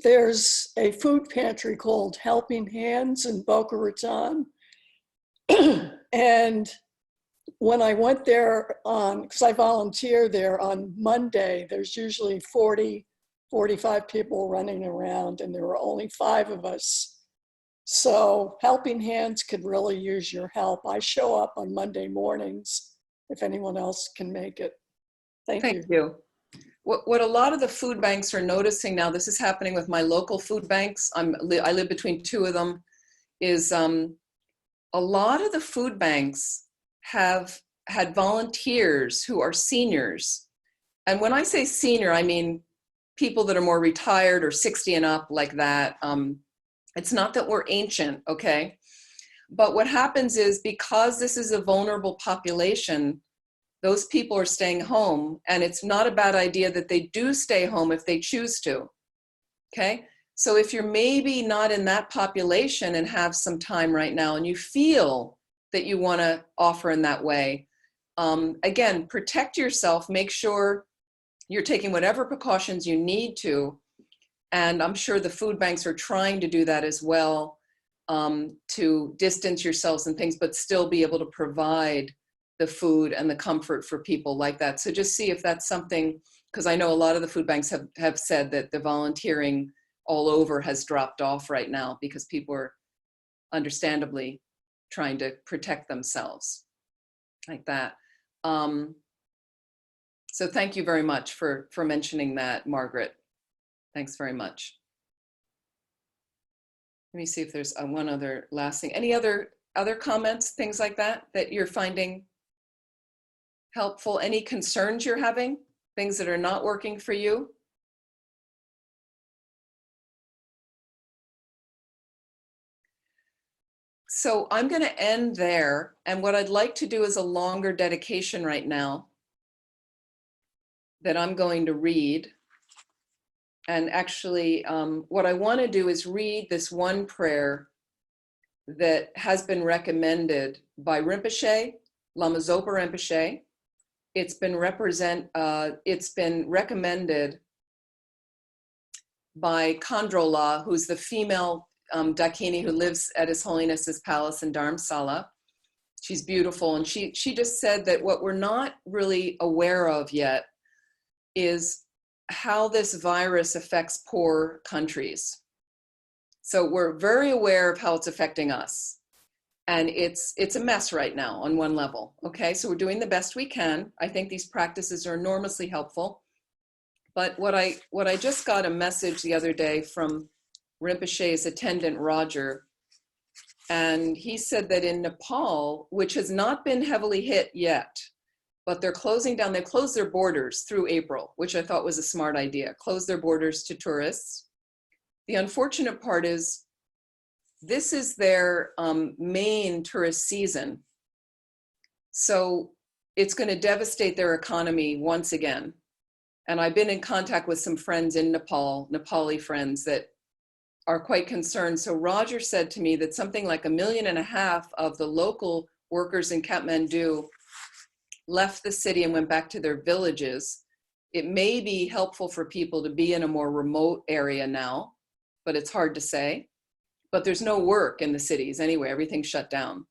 there's a food pantry called Helping Hands in Boca Raton. And when I went there because I volunteer there on Monday, there's usually 40, 45 people running around, and there were only 5 of us. So Helping Hands could really use your help. I show up on Monday mornings if anyone else can make it. Thank you. Thank you. What a lot of the food banks are noticing now, this is happening with my local food banks, I live between 2 of them, is a lot of the food banks have had volunteers who are seniors. And when I say senior, I mean people that are more retired or 60 and up, like that. It's not that we're ancient, okay? But what happens is, because this is a vulnerable population, those people are staying home, and it's not a bad idea that they do stay home if they choose to, okay? So if you're maybe not in that population and have some time right now, and you feel that you want to offer in that way, again, protect yourself, make sure you're taking whatever precautions you need to, and I'm sure the food banks are trying to do that as well, to distance yourselves and things, but still be able to provide the food and the comfort for people like that. So just see if that's something, because I know a lot of the food banks have said that the volunteering all over has dropped off right now because people are understandably trying to protect themselves like that. So thank you very much for mentioning that, Margaret. Thanks very much. Let me see if there's one other last thing. Any other comments, things like that you're finding helpful? Any concerns you're having? Things that are not working for you? So I'm going to end there. And what I'd like to do is a longer dedication right now that I'm going to read. And actually, what I want to do is read this one prayer that has been recommended by Rinpoche, Lama Zopa Rinpoche. It's been recommended by Khandrola, who's the female Dakini who lives at His Holiness's palace in Dharamsala. She's beautiful, and she just said that what we're not really aware of yet is how this virus affects poor countries. So we're very aware of how it's affecting us. And it's a mess right now on one level, okay? So we're doing the best we can. I think these practices are enormously helpful. But what I just got a message the other day from Rinpoche's attendant, Roger, and he said that in Nepal, which has not been heavily hit yet, but they're closing down, they closed their borders through April, which I thought was a smart idea, close their borders to tourists. The unfortunate part is this is their main tourist season. So it's going to devastate their economy once again. And I've been in contact with some friends in Nepal, Nepali friends that are quite concerned. So Roger said to me that something like 1.5 million of the local workers in Kathmandu left the city and went back to their villages. It may be helpful for people to be in a more remote area now, but it's hard to say. But there's no work in the cities anyway, everything's shut down.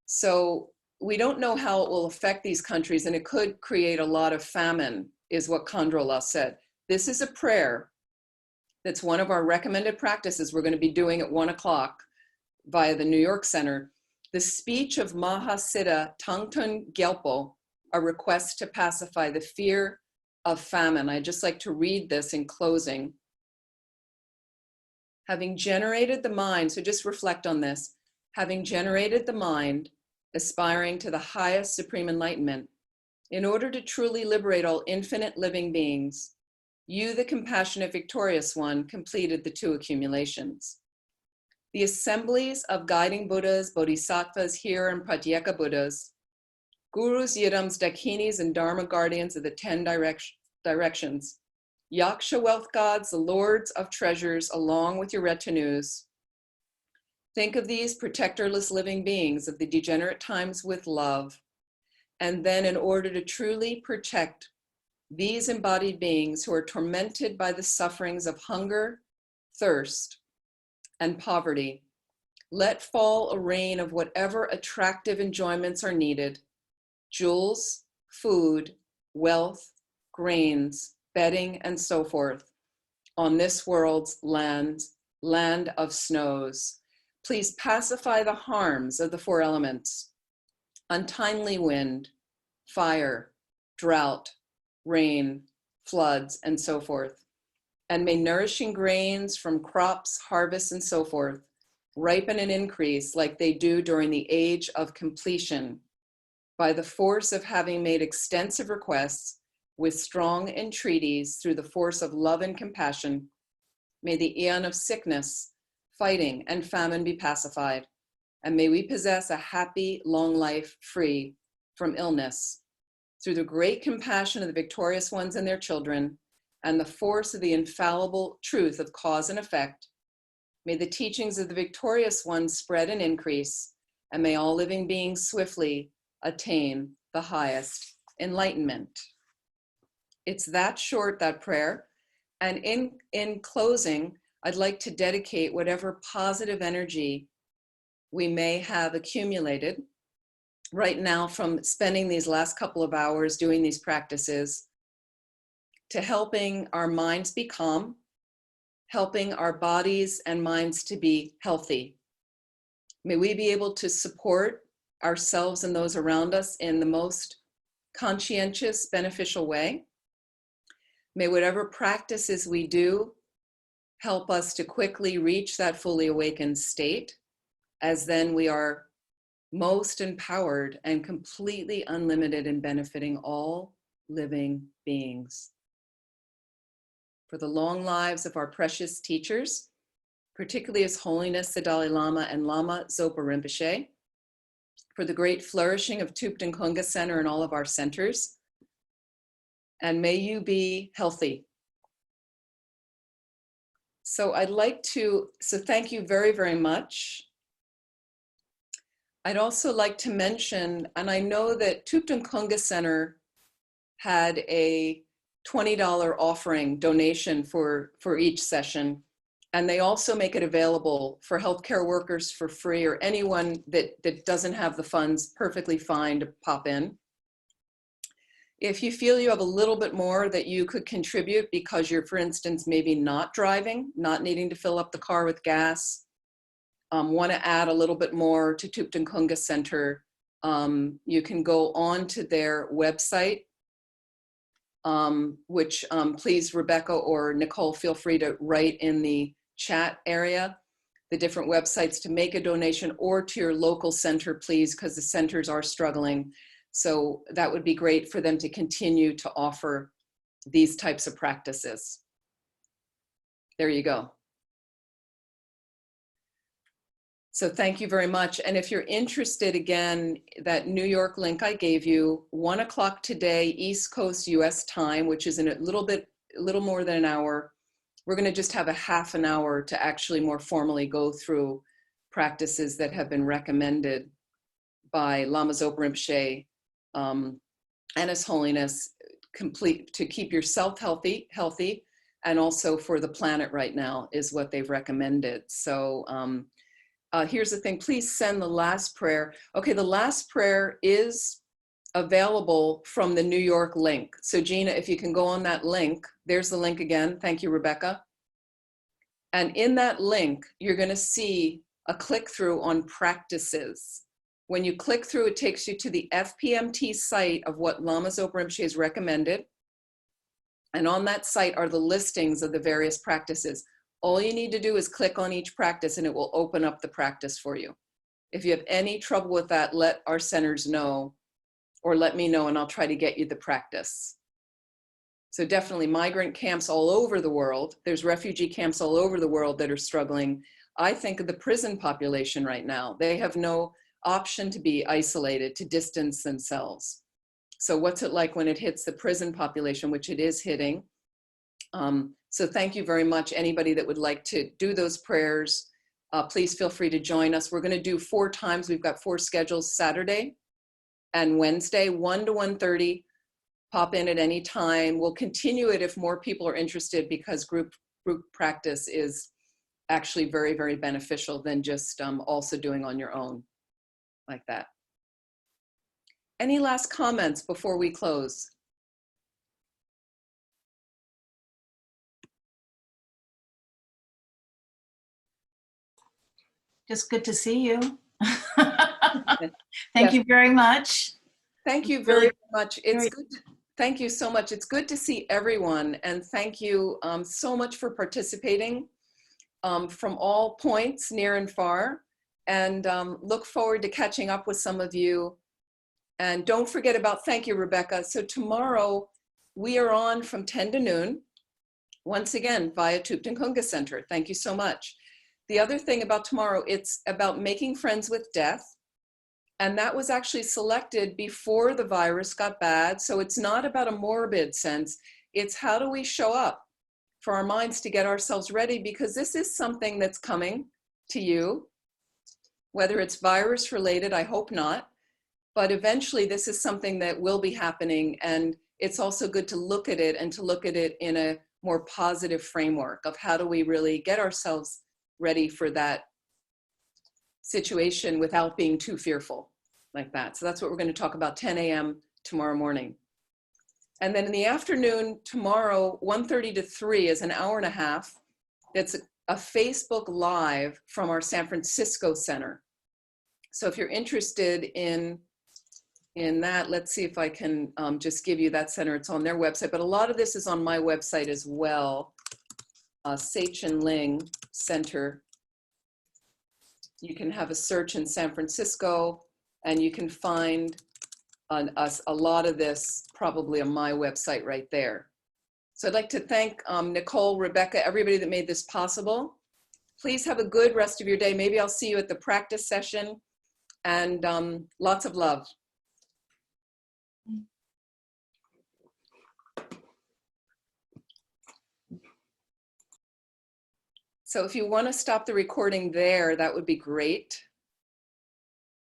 So we don't know how it will affect these countries, and it could create a lot of famine, is what Khandrola said. This is a prayer That's one of our recommended practices we're going to be doing at 1 o'clock via the New York Center. The speech of Mahasiddha Thubten Gyalpo, a request to pacify the fear of famine. I'd just like to read this in closing. Having generated the mind, so just reflect on this, having generated the mind, aspiring to the highest supreme enlightenment, in order to truly liberate all infinite living beings, you, the compassionate victorious one, completed the 2 accumulations. The assemblies of guiding Buddhas, Bodhisattvas, Hira and Pratyeka Buddhas, Gurus, Yidams, Dakinis, and Dharma guardians of the 10 directions, Yaksha wealth gods, the lords of treasures, along with your retinues. Think of these protectorless living beings of the degenerate times with love. And then in order to truly protect these embodied beings who are tormented by the sufferings of hunger, thirst, and poverty, let fall a rain of whatever attractive enjoyments are needed: jewels, food, wealth, grains, bedding, and so forth, on this world's land of snows. Please pacify the harms of the 4 elements: untimely wind, fire, drought, rain, floods, and so forth. And may nourishing grains from crops, harvests, and so forth ripen and increase like they do during the age of completion by the force of having made extensive requests with strong entreaties through the force of love and compassion. May the aeon of sickness, fighting, and famine be pacified, and may we possess a happy, long life free from illness. Through the great compassion of the victorious ones and their children, and the force of the infallible truth of cause and effect, may the teachings of the victorious ones spread and increase, and may all living beings swiftly attain the highest enlightenment. It's that short, that prayer. And in closing, I'd like to dedicate whatever positive energy we may have accumulated right now from spending these last couple of hours doing these practices to helping our minds be calm, helping our bodies and minds to be healthy. May we be able to support ourselves and those around us in the most conscientious, beneficial way. May whatever practices we do help us to quickly reach that fully awakened state, as then we are most empowered and completely unlimited in benefiting all living beings. For the long lives of our precious teachers, particularly His Holiness the Dalai Lama and Lama Zopa Rinpoche, for the great flourishing of Thubten Kunga Center and all of our centers, and may you be healthy. So thank you very, very much. I'd also like to mention, and I know that Thubten Kunga Center had a $20 offering donation for each session. And they also make it available for healthcare workers for free, or anyone that doesn't have the funds, perfectly fine to pop in. If you feel you have a little bit more that you could contribute because you're, for instance, maybe not driving, not needing to fill up the car with gas, want to add a little bit more to Thubten Kunga Center, you can go on to their website, which please, Rebecca or Nicole, feel free to write in the chat area the different websites to make a donation, or to your local center, please, because the centers are struggling. So that would be great for them to continue to offer these types of practices. There you go. So thank you very much. And if you're interested, again, that New York link I gave you, 1 o'clock today, East Coast US time, which is in a little more than an hour. We're going to just have a half an hour to actually more formally go through practices that have been recommended by Lama Zopa Rinpoche and His Holiness, to keep yourself healthy, and also for the planet right now is what they've recommended. So here's the thing, please send the last prayer. Okay, the last prayer is available from the New York link. So Gina, if you can go on that link, there's the link again. Thank you, Rebecca. And in that link, you're going to see a click through on practices. When you click through, it takes you to the FPMT site of what Lama Zopa Rinpoche has recommended. And on that site are the listings of the various practices. All you need to do is click on each practice and it will open up the practice for you. If you have any trouble with that, let our centers know or let me know and I'll try to get you the practice. So definitely migrant camps all over the world. There's refugee camps all over the world that are struggling. I think of the prison population right now. They have no option to be isolated, to distance themselves. So what's it like when it hits the prison population, which it is hitting? So thank you very much. Anybody that would like to do those prayers, please feel free to join us. We're going to do 4 times. We've got 4 schedules, Saturday and Wednesday, 1 to 1:30. Pop in at any time. We'll continue it if more people are interested because group practice is actually very, very beneficial than just also doing on your own like that. Any last comments before we close? Just good to see you. Thank you very much. Thank you very much. It's good. Thank you so much. It's good to see everyone. And thank you so much for participating from all points, near and far. And look forward to catching up with some of you. And don't forget about, thank you, Rebecca. So tomorrow we are on from 10 to noon, once again, via Thubten Kunga Center. Thank you so much. The other thing about tomorrow, it's about making friends with death. And that was actually selected before the virus got bad. So it's not about a morbid sense. It's how do we show up for our minds to get ourselves ready? Because this is something that's coming to you, whether it's virus related, I hope not. But eventually this is something that will be happening. And it's also good to look at it and to look at it in a more positive framework of how do we really get ourselves ready for that situation without being too fearful like that. So that's what we're going to talk about 10 a.m. tomorrow morning. And then in the afternoon, tomorrow, 1:30 to 3 is an hour and a half. That's a Facebook Live from our San Francisco Center. So if you're interested in that, let's see if I can just give you that center. It's on their website, but a lot of this is on my website as well. Thubten Ling Center. You can have a search in San Francisco and you can find a lot of this probably on my website right there. So I'd like to thank Nicole, Rebecca, everybody that made this possible. Please have a good rest of your day. Maybe I'll see you at the practice session and lots of love. So if you want to stop the recording there, that would be great.